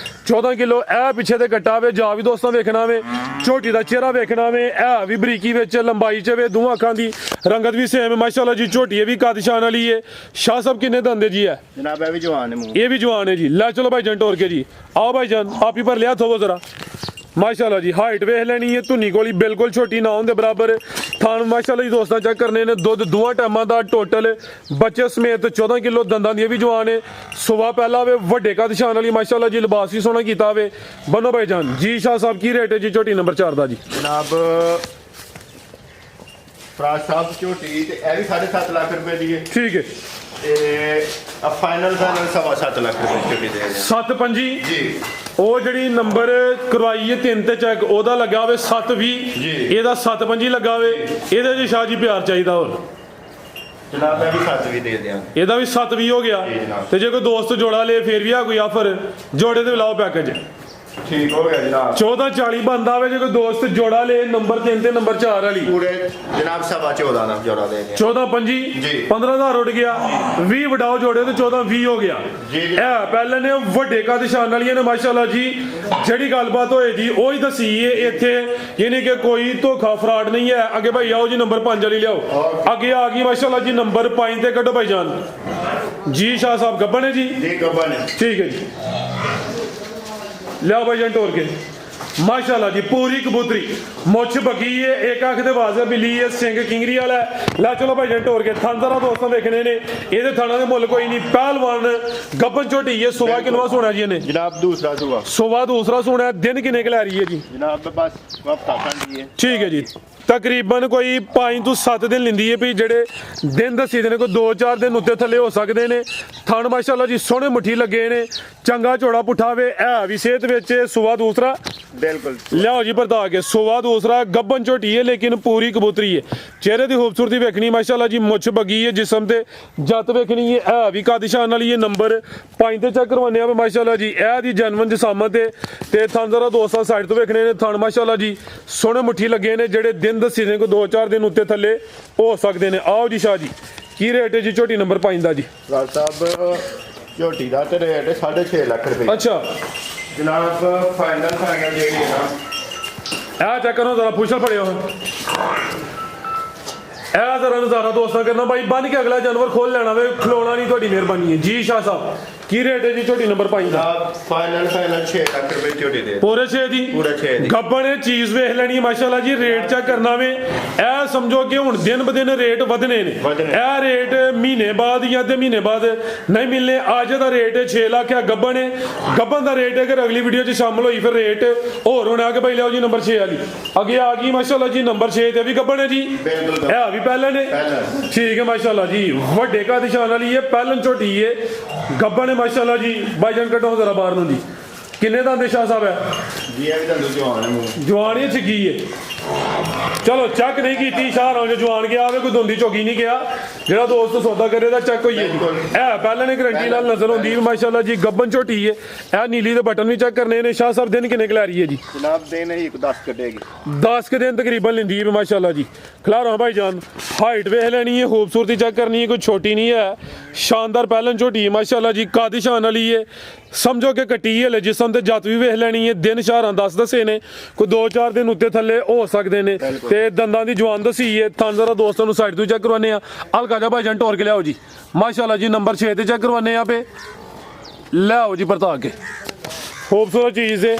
14 किलो ए पीछे ते कट्टा वे जा भी दोस्तों वेखना वे झोटी दा चेहरा वेखना वे ए भी बरीकी विच लंबाई च वे दोवां अखां दी रंगत भी सेम माशाल्लाह जी झोटी भी कादिशान वाली है शाह साहब कितने दंदे जी है जनाब ये भी जवान है ये भी जवान है जी ला चलो भाई जन टोर के जी आओ भाई जान आप ही पर लिया थोवो जरा माशाल्लाह जी हाइट वेख लेनी है धुनी कोली बिल्कुल छोटी ना होने बराबर थान माशाल्लाह जी दोस्तों चेक करने ने दुध दोवां टाइमां दा टोटल बच्चे समेत 14 किलो दंदां दी भी जवान है सुबह पहला वे वड्डे का निशान वाली माशाल्लाह जी लिबास भी सोहना कीता वे बनो भाई जान जी शाह साहब की रेट है जी झोटी नंबर 4 दा जी जनाब फराज साहब झोटी ते ए भी 7.5 लाख रुपए दी है ठीक है ਤੇ ਫਾਈਨਲ 7.5 ਲੱਖ ਰੁਪਏ ਝੋਟੀ ਦੇ 7.5 ਜੀ ਉਹ ਜਿਹੜੀ ਨੰਬਰ ਕਰਵਾਈ ਹੈ 3 ਤੇ ਚੈੱਕ ਉਹਦਾ ਲੱਗਾ ਹੋਵੇ 720 ਇਹਦਾ 7.5 ਲੱਗਾ ਹੋਵੇ ਇਹਦੇ ਜੀ ਸ਼ਾਹ ਜੀ ਪਿਆਰ ਚਾਹੀਦਾ ਹੋਰ ਜਨਾਬ ਇਹ ਵੀ 7 ਵੀ ਦੇ ਦਿਆਂਗੇ ਇਹਦਾ ਵੀ 720 ਹੋ ਗਿਆ ਤੇ ਜੇ ਕੋਈ ਦੋਸਤ ਜੋੜਾ ਲੇ ਫੇਰ ਵੀ ਆ ਕੋਈ ਆਫਰ ਜੋੜੇ ਤੇ ਲਾਓ ਪੈਕੇਜ ਠੀਕ ਹੋ ਗਿਆ ਜਨਾਬ 1440 ਬੰਦਾ ਆਵੇ ਜੇ ਕੋਈ ਦੋਸਤ ਜੋੜਾ ਲੇ ਨੰਬਰ 3 ਤੇ ਨੰਬਰ 4 ਵਾਲੀ ਪੂਰੇ ਜਨਾਬ 14.5 ਦਾ ਜੋੜਾ ਦੇ ਦਿਆਂਗੇ 14.5 ਜੀ 15000 ਉੱਡ ਗਿਆ 20 ਵਡਾਓ ਜੋੜੇ ਤੇ 1420 ਹੋ ਗਿਆ ਜੀ ਇਹ ਪਹਿਲੇ ਨੇ ਵੱਡੇ ਕਾ ਨਿਸ਼ਾਨ ਵਾਲੀਆਂ ਨੇ ਮਾਸ਼ਾਅੱਲਾ ਜੀ ਜਿਹੜੀ ਗੱਲਬਾਤ ਹੋਏ ਜੀ ਉਹੀ ਦਸੀ ਏ ਇੱਥੇ ਯਾਨੀ ਕਿ ਕੋਈ ਧੋਖਾ ਫਰਾਡ ਨਹੀਂ ਹੈ ਅੱਗੇ ਭਾਈ ਆਓ ਜੀ ਨੰਬਰ 5 ਵਾਲੀ ਲਿਆਓ ਅੱਗੇ ਆ ਗਈ ਮਾਸ਼ਾਅੱਲਾ ਜੀ ਨੰਬਰ 5 ਤੇ ਕੱਢੋ ਭਾਈ ਜਾਨ ਜੀ ਸ਼ਾਹ ਸਾਹਿਬ ਗੱਬਨ ਹੈ ਜੀ ਗੱਬਨ ਹੈ ਠੀਕ है जी लियाओ भाई जान टोर के माशाल्लाह जी पूरी कबूतरी मुछ बगी है एक अख दे वाजे बिल्ली है सिंग किंगरी वाला ला चलो भाई जान टोर के थन जरा दोस्तों देखने ने ਇਹਦੇ ਥਾਣਾ ਦੇ ਮੁੱਲ ਕੋਈ ਨਹੀਂ ਪਹਿਲਵਾਨ ਗੱਬਨ ਝੋਟੀ ਹੈ ਸੁਬਾ ਕਿਨਵਾ ਸੋਣਾ ਜੀ ਇਹਨੇ ਜਨਾਬ ਦੂਸਰਾ ਸੁਬਾ ਦੂਸਰਾ ਸੋਣਾ ਦਿਨ ਕਿੰਨੇ ਕੁ ਲੈ ਰਹੀ ਹੈ ਜੀ ਜਨਾਬ ਬਸ ਹਫਤਾ ਖੰਡ ਹੈ ਠੀਕ ਹੈ ਜੀ ਤਕਰੀਬਨ ਕੋਈ 5 ਤੋਂ 7 ਦਿਨ ਲਿੰਦੀ ਹੈ ਵੀ ਜਿਹੜੇ ਦਿਨ ਦੱਸੀ ਦੇ ਨੇ ਕੋਈ 2-4 ਦਿਨ ਉੱਤੇ ਥੱਲੇ ਹੋ ਸਕਦੇ ਨੇ ਥਣ ਮਾਸ਼ਾਅੱਲਾ ਜੀ ਸੋਹਣੇ ਮੁੱਠੀ ਲੱਗੇ ਨੇ ਚੰਗਾ ਝੋੜਾ ਪੁੱਠਾ ਵੇ ਇਹ ਵੀ ਸਿਹਤ ਵਿੱਚ ਸੁਬਾ ਦੂਸਰਾ ਬਿਲਕੁਲ ਲਿਆਓ ਜੀ ਬਰਤਾ ਕੇ ਸੁਬਾ ਦੂਸਰਾ ਗੱਬਨ ਝੋਟੀ ਹੈ ਲੇਕਿਨ ਪੂਰੀ ਕਬੂਤਰੀ ਹੈ ਚਿਹਰੇ ਦੀ ਖੂਬਸੂਰਤੀ ਵੇਖਣੀ ਮਾਸ਼ਾਅੱਲਾ ਜੀ ਮੁੱਛ ਬੱਗੀ ਹੈ ਜਿਸਮ ਤੇ ਜੱਤ ਵੇਖਣੀ ਹੈ ਇਹ ਵੀ ਕਾਦਿਸ਼ਾਨ ਵਾਲੀ ਇਹ ਨੰਬਰ 5 ਤੇ ਚੈੱਕ ਕਰਵਾਉਂਦੇ ਆ ਮਾਸ਼ਾਅੱਲਾ ਜੀ ਇਹ ਦੀ ਜਨਮਨ ਜਸਾਮਤ ਤੇ ਥਣ ਜ਼ਰਾ ਦੋਸਤਾਂ ਸਾਈਡ ਤੋਂ ਵੇਖਣੇ ਨੇ ਥਣ ਮਾਸ਼ਾਅੱਲਾ ਜੀ ਸੋਹਣੇ ਮੁੱਠੀ ਲੱਗੇ ਨੇ ਜਿਹੜੇ ਦਿਨ ਦੱਸੀ ਨੇ ਕੋਈ 2-4 ਦਿਨ ਉੱਤੇ ਥੱਲੇ ਹੋ ਸਕਦੇ ਨੇ ਆਓ ਜੀ ਸ਼ਾਹ ਜੀ ਕੀ ਰੇਟ ਹੈ ਜੀ ਝੋਟੀ ਨੰਬਰ 5 ਦਾ ਜੀ? ਭਰਾ ਸਾਹਿਬ ਝੋਟੀ ਦਾ ਤੇ ਰੇਟ 6.5 ਲੱਖ ਰੁਪਏ। ਅੱਛਾ ਜਨਾਬ ਫਾਈਨਲ ਜਿਹੜੀ ਹੈ ਨਾ, ਇਹ ਚੈੱਕ ਕਰੋ ਜ਼ਰਾ, ਪੁੱਛਲ ਫੜਿਓ ਇਹ ਜ਼ਰਾ ਨਜ਼ਾਰਾ ਦੋਸਤਾਂ ਕਰਨਾ ਭਾਈ, ਬੰਨ ਕੇ ਅਗਲਾ ਜਾਨਵਰ ਖੋਲ ਲੈਣਾ ਵੇ, ਖਲੋਣਾ ਨਹੀਂ, ਤੁਹਾਡੀ ਮਿਹਰਬਾਨੀ ਹੈ ਜੀ। ਸ਼ਾਹ ਸਾਹਿਬ ਕੀ ਰੇਟ ਹੈ ਜੀ ਝੋਟੀ ਨੰਬਰ 5 ਦਾ? ਫਾਈਨਲ 6 ਲੱਖ ਰੁਪਏ ਝੋਟੀ ਦੇ। ਪੂਰੇ 6 ਦੀ? ਪੂਰੇ 6 ਦੀ। ਗੱਬਣ ਨੇ ਚੀਜ਼ ਵੇਖ ਲੈਣੀ ਮਾਸ਼ਾਅੱਲਾ ਜੀ, ਰੇਟ ਚੈੱਕ ਕਰਨਾ ਵੇ। ਇਹ ਸਮਝੋ ਕਿ ਹੁਣ ਦਿਨ ਬ ਦਿਨ ਰੇਟ ਵਧਨੇ ਨੇ, ਇਹ ਰੇਟ ਮਹੀਨੇ ਬਾਅਦ ਜਾਂ ਅੱਧੇ ਮਹੀਨੇ ਬਾਅਦ ਨਹੀਂ ਮਿਲਨੇ। ਅੱਜ ਦਾ ਰੇਟ 6 ਲੱਖ ਹੈ ਗੱਬਣ ਹੈ। ਗੱਬਣ ਦਾ ਰੇਟ ਅਗਰ ਅਗਲੀ ਵੀਡੀਓ 'ਚ ਸ਼ਾਮਲ ਹੋਈ ਫਿਰ ਰੇਟ ਹੋਰ ਹੋਣਾ ਕਿ ਭਾਈ ਲਿਆਓ ਜੀ ਨੰਬਰ 6 ਵਾਲੀ ਅੱਗੇ ਆ ਗਈ ਮਾਸ਼ਾਅੱਲਾ ਜੀ। ਨੰਬਰ 6 ਤੇ ਵੀ ਗੱਬਣ ਹੈ ਜੀ, ਇਹ ਵੀ ਪਹਿਲਾਂ ਨੇ, ਠੀਕ ਹੈ ਮਾਸ਼ਾਅੱਲਾ ਜੀ। ਵੱਡੇ ਕਾ ਨਿਸ਼ਾਨ ਵਾਲੀ ਇਹ ਪਹਿਲਨ ਝੋਟੀ ਹੈ, ਗੱਬਣ ਹੈ ਮਾਸ਼ਾਅੱਲਾ ਜੀ। ਭਾਈਜਾਨ ਕੱਢੋ ਜ਼ਰਾ ਬਾਹਰ ਨੂੰ ਜੀ, ਕਿੰਨੇ ਦਾ ਸ਼ਾਹ ਸਾਹਿਬ ਹੈ ਜੀ? ਇਹ ਵੀ ਤੁਹਾਨੂੰ ਜਵਾਨ ਹੈ, ਜਵਾਨੀ ਚ ਕੀ ਹੈ? ਚਲੋ ਚੈੱਕ ਨਹੀਂ ਕੀਤੀ ਸ਼ਾਹ ਰੌਂਜ ਜਵਾਨ ਗਿਆ ਵੇ, ਕੋਈ ਦੁੰਦੀ ਝੋਗੀ ਨਹੀਂ ਗਿਆ। ਜਿਹੜਾ ਦੋਸਤ ਸੌਦਾ ਕਰੇ ਦਾ ਚੈੱਕ ਹੋਈਏ ਜੀ। ਇਹ ਪਹਿਲਾਂ ਨੇ ਗਰੰਟੀ ਨਾਲ ਨਜ਼ਰ ਹੁੰਦੀ ਮਾਸ਼ਾਅੱਲਾ ਜੀ। ਗੱਬਨ ਝੋਟੀ ਹੈ, ਇਹ ਨੀਲੀ ਦੇ ਬਟਨ ਵੀ ਚੈੱਕ ਕਰਨੇ ਨੇ। ਸ਼ਾਹ ਸਾਹਿਬ ਦਿਨ ਕਿੰਨੇ ਖਿਲਾ ਰਹੀ ਹੈ ਜੀ? ਜਨਾਬ ਦਿਨ ਹੀ 10 ਕੱਢੇਗੀ, 10 ਕੇ ਦਿਨ ਤਕਰੀਬਨ ਲੈਂਦੀ ਹੈ ਮਾਸ਼ਾਅੱਲਾ ਜੀ। ਖਿਲਾਰੋ ਭਾਈ ਜਾਨ, ਹਾਈਟ ਵੇਖ ਲੈਣੀ ਹੈ, ਖੂਬਸੂਰਤੀ ਚੈੱਕ ਕਰਨੀ ਹੈ, ਕੋਈ ਛੋਟੀ ਨਹੀਂ ਹੈ। ਸ਼ਾਨਦਾਰ ਪਹਿਲਨ ਝੋਟੀ ਹੈ ਮਾਸ਼ਾਅੱਲਾ ਜੀ, ਕਾਦੀ ਸ਼ਾਨ ਵਾਲੀ ਹੈ। ਸਮਝੋ ਕਿ ਕੱਟੀ ਹੈ ਜਿਸਮ ਤੇ ਜੱਤ ਵੀ ਵੇਖ ਲੈਣੀ ਹੈ। ਦਿਨ ਸ਼ਾਰਾਂ 10 ਦੱਸੇ ਨੇ, ਕੋਈ 2-4 ਦਿਨ ਉੱਤੇ ਥੱਲੇ ਹੋ ਸਕਦੇ ਨੇ। ਤੇ ਦੰਦਾਂ ਦੀ ਜਵਾਨ ਦਸੀ ਹੈ। ਥਾਂ ਜ਼ਰਾ ਦੋਸਤਾਂ ਨੂੰ ਸਾਈਡ ਤੋਂ ਚੈੱਕ ਕਰਵਾਨੇ ਆ। ਹਲਕਾ ਜਿਹਾ ਭਾਈਜਾਨ ਟੋਰ ਕੇ ਲਿਆਓ ਜੀ ਮਾਸ਼ਾਅੱਲਾ ਜੀ। ਨੰਬਰ 6 ਤੇ ਚੈੱਕ ਕਰਵਾਨੇ ਆ ਪੇ, ਲਿਆਓ ਜੀ ਪਰਤਾ ਕੇ। ਖੂਬਸੂਰਤ ਚੀਜ਼ ਹੈ,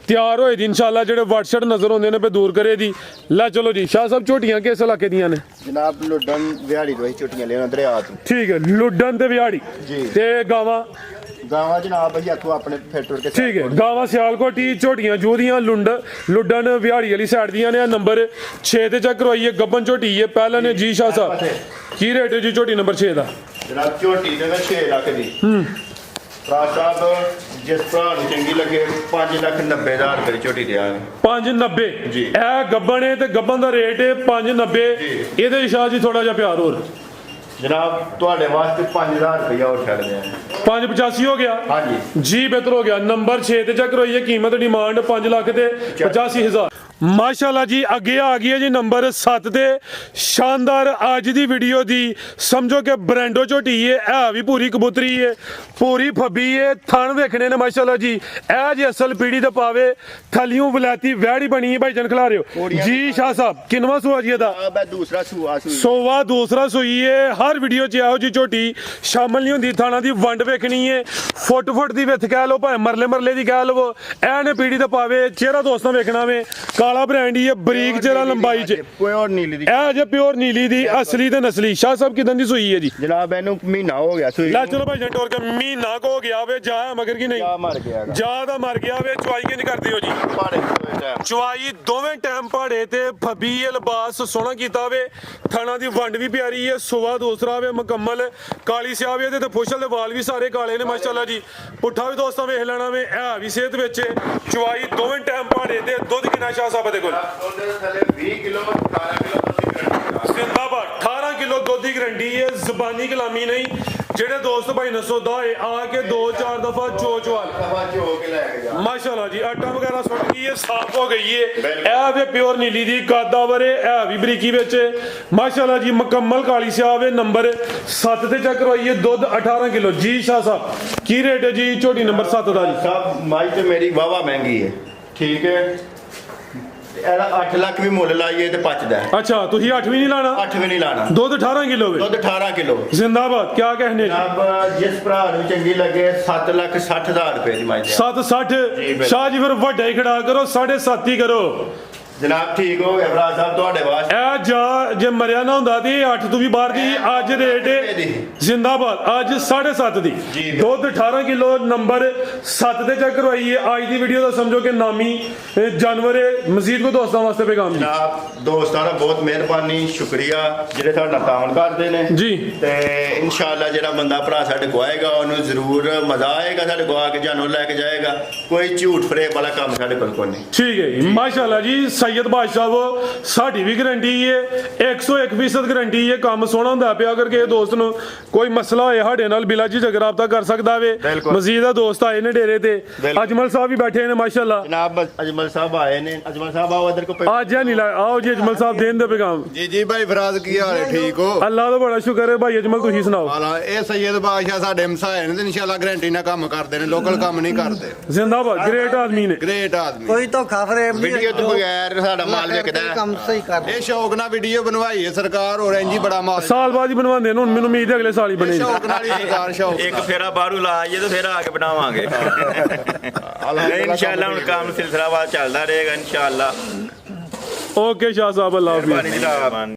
ਤਿਆਰ ਹੋਏ ਦੀ ਇਨਸ਼ਾਅੱਲਾ। ਜਿਹੜੇ ਵਟਸਐਪ ਨਜ਼ਰ ਆਉਂਦੇ ਨੇ ਪੇ ਦੂਰ ਕਰੇ ਦੀ। ਲੈ ਚਲੋ ਜੀ ਸ਼ਾਹ ਸਾਹਿਬ, ਝੋਟੀਆਂ ਕਿਸ ਇਲਾਕੇ ਦੀਆਂ ਨੇ? ਜਨਾਬ ਲੁੱਡਨ ਵਿਹਾੜੀ ਤੋਂ ਝੋਟੀਆਂ ਲੈਣਾ ਦਰਿਆ ਤੋਂ। ਠੀਕ ਹੈ, ਲੁੱਡਨ ਤੇ ਵਿਹਾੜੀ ਜੀ। ਤੇ ਗਾਵਾਂ? ਗਾਵਾਂ ਜਨਾਬ ਅਸੀਂ ਇੱਥੋਂ ਆਪਣੇ ਫੈਕਟਰੀ ਕੇ। ਠੀਕ ਹੈ, ਗਾਵਾਂ ਸਿਆਲਕੋਟੀ, ਝੋਟੀਆਂ ਜੂਦੀਆਂ ਲੁੱਡਨ ਵਿਹਾੜੀ ਵਾਲੀ ਸਾਈਡ ਦੀਆਂ ਨੇ। ਨੰਬਰ 6 ਤੇ ਚੈੱਕ ਕਰਵਾਈਏ। ਗੱਬਨ ਝੋਟੀ ਹੈ ਪਹਿਲਾਂ ਨੇ ਜੀ। ਸ਼ਾਹ ਸਾਹਿਬ ਕੀ ਰੇਟ ਹੈ ਜੀ ਝੋਟੀ ਨੰਬਰ 6 ਦਾ? ਜਨਾਬ ਝੋਟੀ ਦੇ 6 ਲੱਖ ਦੀ। ਭਰਾ ਸਾਹਿਬ ਜਿਸ ਭਰਾ ਨੂੰ ਚੰਗੀ ਲੱਗੇ 5,90,000 ਰੁਪਏ ਝੋਟੀ ਦਿਆਂਗੇ। 590 ਜੀ। ਇਹ ਗੱਬਨ ਹੈ ਤੇ ਗੱਬਨ ਦਾ ਰੇਟ ਹੈ 590। ਇਹਦੇ ਸ਼ਾਹ ਜੀ ਥੋੜਾ ਜਿਹਾ ਪਿਆਰ ਹੋਰ ਜਨਾਬ ਤੁਹਾਡੇ ਵਾਸਤੇ 5,000 ਰੁਪਏ ਹੋਰ ਛੱਡਦੇ ਆ। 585 ਹੋ ਗਿਆ ਹਾਂਜੀ ਜੀ, ਬਿਹਤਰ ਹੋ ਗਿਆ। ਨੰਬਰ 6 ਤੇ ਚੈੱਕ ਕਰਵਾਈਏ। ਕੀਮਤ ਡਿਮਾਂਡ 5 ਲੱਖ ਤੇ 85,000 ਮਾਸ਼ਾਅੱਲਾ ਜੀ। ਅੱਗੇ ਆ ਗਈ ਹੈ ਜੀ ਨੰਬਰ 7 ਤੇ ਸ਼ਾਨਦਾਰ ਅੱਜ ਦੀ ਵੀਡੀਓ ਦੀ ਸਮਝੋ ਕਿ ਬ੍ਰਾਂਡੋ ਝੋਟੀ ਹੈ। ਇਹ ਵੀ ਪੂਰੀ ਕਬੂਤਰੀ ਹੈ, ਪੂਰੀ ਫੱਬੀ ਹੈ। ਥਣ ਵੇਖਣੇ ਨੇ ਮਾਸ਼ਾਅੱਲਾ ਜੀ। ਇਹ ਜੀ ਅਸਲ ਪੀੜੀ ਤੇ ਪਾਵੇ, ਥਲੀਓਂ ਵਲੈਤੀ ਵਹਿੜੀ ਬਣੀ ਹੈ। ਭਾਈ ਜਨ ਖਿਲਾ ਰਹੇ ਹੋ ਜੀ। ਸ਼ਾਹ ਸਾਹਿਬ ਕਿੰਨਵਾਂ ਸੂਆ ਜੀ ਇਹਦਾ? ਦੂਸਰਾ ਸੂਆ ਸੋਵਾ ਦੂਸਰਾ ਸੂਈ ਹੈ। ਹਰ ਵੀਡੀਓ 'ਚ ਇਹੋ ਜੀ ਝੋਟੀ ਸ਼ਾਮਲ ਨਹੀਂ ਹੁੰਦੀ। ਥਾਣਾ ਦੀ ਵੰਡ ਵੇਖਣੀ ਹੈ, ਫੁੱਟ ਦੀ ਵਿੱਥ ਕਹਿ ਲਓ, ਭਾਵੇਂ ਮਰਲੇ ਦੀ ਕਹਿ ਲਵੋ। ਇਹ ਨੇ ਪੀੜੀ ਤੇ ਪਾਵੇ, ਚਿਹਰਾ ਦੋਸਤਾਂ ਵੇਖਣਾ ਵੇ। ਕਾਲਾ ਬ੍ਰਾਂਡ ਹੀ ਹੈ, ਬਰੀਕ ਚਿਹਰਾ ਲੰਬਾਈ 'ਚ। ਪਿਓਰ ਨੀਲੀ ਦੀ, ਇਹ ਜੇ ਪਿਓਰ ਨੀਲੀ ਦੀ ਅਸਲੀ ਤੇ ਨਸਲੀ। ਸ਼ਾਹ ਸਾਹਿਬ ਕਿਦਾਂ ਦੀ ਸੂਈ ਹੈ ਜੀ? ਜਨਾਬ ਇਹਨੂੰ ਮਹੀਨਾ ਹੋ ਗਿਆ ਸੂਈ। ਲੈ ਚਲੋ ਭਾਈ ਜਨ ਟੋਰ ਕੇ ਮਹੀਨਾ ਕੋ ਹੋ ਗਿਆ ਵੇ। ਜਾ ਮਗਰ ਕੀ ਨਹੀਂ ਜਾ ਮਰ ਗਿਆ, ਜਾ ਦਾ ਮਰ ਗਿਆ ਵੇ। ਚੁਆਈ ਕਿੰਜ ਕਰਦੇ ਹੋ ਜੀ? ਪਾੜੇ ਚੁਆਈ ਦੋਵੇਂ ਟਾਈਮ ਪਹਾੜੇ ਤੇ ਫੱਬੀ ਲਿਬਾਸ ਸੋਹਣਾ ਕੀਤਾ ਵੇ। ਥਾਣਾ ਦੀ ਵੰਡ ਵੀ ਪਿਆਰੀ ਹੈ, ਸੁਵਾ ਦੂਸਰਾ ਵੇ ਮੁਕੰਮਲ। ਕਾਲੀ ਸਿਆਹ ਵੇ ਤੇ ਫੁਸ਼ਲ ਦੇ ਵਾਲ ਵੀ ਸਾਰੇ ਕਾਲੇ ਨੇ ਮਾਸ਼ਾਅੱਲਾ ਜੀ। ਪੁੱਠਾ ਵੀ ਦੋਸਤਾਂ ਵੇਖ ਲੈਣਾ ਵੇ। ਇਹ ਵੀ ਸਿਹਤ ਵਿੱਚ ਚੁਆਈ ਦੋਵੇਂ ਟਾਈਮ ਪਹਾੜੇ ਤੇ। ਦੁੱਧ ਕਿੰਨਾ ਸ਼ਾਹ ਸਾਹਿਬ ਦੇ ਕੋਲ? ਉਹਦੇ ਥੱਲੇ 20 ਕਿਲੋ 18 ਕਿਲੋ ਜ਼ਿੰਦਾਬਾਦ 18 ਕਿਲੋ ਦੁੱਧ ਦੀ ਗਰੰਟੀ ਹੈ, ਜ਼ਬਾਨੀ ਕਲਾਮੀ ਨਹੀਂ। ਜਿਹੜੇ ਦੋਸਤ ਭਾਈ ਨਸੋਦਾ ਹੋਏ ਆ ਕੇ 2-4 ਦਫਾ ਚੋਚਵਾਲ ਕੇ ਲੈ ਕੇ ਜਾ ਮਾਸ਼ਾਅੱਲਾ ਜੀ। ਆਟਾ ਵਗੈਰਾ ਸੁੱਟ ਗਈ ਹੈ, ਸਾਫ਼ ਹੋ ਗਈ ਹੈ। ਇਹ ਵੇ ਪਿਓਰ ਨੀਲੀ ਦੀ ਕਾਦਾਵਰ ਹੈ, ਇਹ ਵੀ ਬਰੀਕੀ ਵਿੱਚ ਮਾਸ਼ਾਅੱਲਾ ਜੀ। ਮੁਕੰਮਲ ਕਾਲੀ ਸਿਆਹ ਵੇ। ਨੰਬਰ 7 ਤੇ ਚੈੱਕ ਕਰਵਾਈਏ। ਦੁੱਧ 18 ਕਿਲੋ ਜੀ। ਸ਼ਾਹ ਸਾਹਿਬ ਕੀ ਰੇਟ ਹੈ ਜੀ ਝੋਟੀ ਨੰਬਰ 7 ਦਾ ਜੀ? ਸਾਹਿਬ ਮਾਈ ਤੇ ਮੇਰੀ ਵਾਵਾ ਮਹਿੰਗੀ ਹੈ, ਠੀਕ ਹੈ। ਇਹਦਾ 8 ਲੱਖ ਵੀ ਮੁੱਲ ਲਾਈਏ ਤੇ ਪਚਦਾ। ਅੱਛਾ ਤੁਸੀਂ 8 ਵੀ ਨਹੀਂ ਲਾਣਾ? 8 ਵੀ ਨਹੀਂ ਲਾਣਾ। ਦੁੱਧ 18 ਕਿਲੋ ਵੇ। ਦੁੱਧ 18 ਕਿਲੋ ਜ਼ਿੰਦਾਬਾਦ। ਕੀ ਕਹਿਣੇ ਜੀ? ਜਨਾਬ ਜਿਸ ਭਰਾ ਨੂੰ ਚੰਗੀ ਲੱਗੇ 7,60,000 ਰੁਪਏ ਦੀ ਮਾਈ। 760 ਸ਼ਾਹ ਜੀ ਫਿਰ ਵੱਡਾ ਹੀ ਖੜਾ ਕਰੋ, 7.5 ਹੀ ਕਰੋ ਜਨਾਬ। ਠੀਕ ਹੋ ਗਿਆ ਭਰਾ ਸਾਹਿਬ ਤੁਹਾਡੇ ਵਾਸਤੇ। ਇਹ ਜਾ ਜੇ ਮਰਿਆ ਨਾ ਹੁੰਦਾ ਤੇ 8 ਤੋਂ ਵੀ ਬਾਹਰ ਦੀ। ਅੱਜ ਰੇਟ ਜ਼ਿੰਦਾਬਾਦ ਅੱਜ 7.5 ਦੀ। ਦੁੱਧ 18 ਕਿਲੋ। ਨੰਬਰ 7 ਤੇ ਚੈੱਕ ਕਰਵਾਈਏ। ਅੱਜ ਦੀ ਵੀਡੀਓ ਦਾ ਸਮਝੋ ਕਿ ਨਾਮੀ ਜਾਨਵਰ ਹੈ। ਮਜ਼ੀਦ ਕੋ ਦੋਸਤਾਂ ਵਾਸਤੇ ਪੈਗਾਮ ਜੀ? ਜਨਾਬ ਦੋਸਤਾਂ ਦਾ ਬਹੁਤ ਮਿਹਰਬਾਨੀ, ਸ਼ੁਕਰੀਆ ਜਿਹੜੇ ਸਾਡਾ ਤਾਉਨ ਕਰਦੇ ਨੇ ਜੀ। ਤੇ ਇਨਸ਼ਾਅੱਲਾ ਜਿਹੜਾ ਬੰਦਾ ਭਰਾ ਸਾਡੇ ਕੋ ਆਏਗਾ ਉਹਨੂੰ ਜ਼ਰੂਰ ਮਜ਼ਾ ਆਏਗਾ। ਸਾਡੇ ਕੋ ਆ ਕੇ ਜਾਨਵਰ ਲੈ ਕੇ ਜਾਏਗਾ। ਕੋਈ ਝੂਠ ਫਰੇਬ ਵਾਲਾ ਕੰਮ ਸਾਡੇ ਕੋਲ ਕੋਈ ਨਹੀਂ। ਠੀਕ ਹੈ ਜੀ ਮਾਸ਼ਾਅੱਲਾ ਜੀ। ਸੈयਦ ਬਾਦਸ਼ਾਹ ਸਾਡੀ ਵੀ ਗਰੰਟੀ ਹੈ 101% ਗਰੰਟੀ ਹੈ। ਕੰਮ ਸੋਹਣਾ ਹੁੰਦਾ ਪਿਆ ਅਗਰ ਕਿਸੇ ਦੋਸਤ ਨੂੰ ਕੋਈ ਮਸਲਾ ਹੋਏ ਸਾਡੇ ਨਾਲ ਬਿਲਾ ਜੀ ਰਾਬਤਾ ਕਰ ਸਕਦਾ ਵੇ। ਮਜ਼ੀਦ ਦਾ ਦੋਸਤ ਆਏ ਨੇ ਡੇਰੇ ਤੇ, ਅਜਮਲ ਸਾਹਿਬ ਵੀ ਬੈਠੇ ਨੇ ਮਾਸ਼ਾਅੱਲਾ। जनाब अजमल साहब आए ने, अजमल साहब आओ इधर को आज नहीं ला आओ जी अजमल साहब देन दे पैगाम। ਜੀ ਜੀ ਭਾਈ ਫਰਾਜ਼ ਕੀ ਹਾਲ ਹੈ? ਠੀਕ ਹੋ? ਅੱਲਾਹ ਦਾ ਬੜਾ ਸ਼ੁਕਰ ਹੈ ਭਾਈ ਅਜਮਲ, ਤੁਸੀਂ ਸੁਣਾਓ। ਹਾਲਾ ਇਹ ਸੈयद ਬਾਦਸ਼ਾਹ ਸਾਡੇ ਮਸਾਏ ਨੇ ਤੇ ਇਨਸ਼ਾਅੱਲਾ ਗਰੰਟੀ ਨਾਲ ਕੰਮ ਕਰਦੇ ਨੇ, ਲੋਕਲ ਕੰਮ ਨਹੀਂ ਕਰਦੇ। ਜ਼ਿੰਦਾਬਾਦ, ਗ੍ਰੇਟ ਆਦਮੀ ਨੇ, ਗ੍ਰੇਟ ਆਦਮੀ। ਕੋਈ ਧੋਖਾ ਫਰੇਬ ਨਹੀਂ, वीडियो तो बगैर साडा माल विकदा है। ਕੰਮ ਸਹੀ ਕਰ ਇਹ ਸ਼ੌਕ ਨਾਲ ਵੀਡੀਓ ਬਣਵਾਈ ਹੈ ਸਰਕਾਰ, ਹੋਰ ਇੰਜ ਹੀ ਬੜਾ ਮਾਲ ਸਾਲ ਬਾਅਦ ਹੀ ਬਣਵਾਉਂਦੇ ਨੇ। ਹੁਣ ਮੈਨੂੰ ਉਮੀਦ ਹੈ ਅਗਲੇ ਸਾਲ ਹੀ ਬਣੇਗੀ। ਸ਼ੌਕ ਨਾਲ ਹੀ ਸਰਕਾਰ ਸ਼ੌਕ ਇੱਕ ਫੇਰਾ ਬਾਹਰੋਂ ਲਾ ਆਈਏ ਤੇ ਫਿਰ ਆ ਕੇ ਬਣਾਵਾਂਗੇ। ਇਨਸ਼ਾਅੱਲਾ ਹੁਣ ਕੰਮ ਸਿਲਸਿਲਾਵਾਰ ਚੱਲਦਾ ਰਹੇਗਾ ਇਨਸ਼ਾਅੱਲਾ। ਓਕੇ ਸ਼ਾਹ ਸਾਹਿਬ, ਅੱਲਾਹ ਹਾਫਿਜ਼। ਮਿਹਰਬਾਨੀ।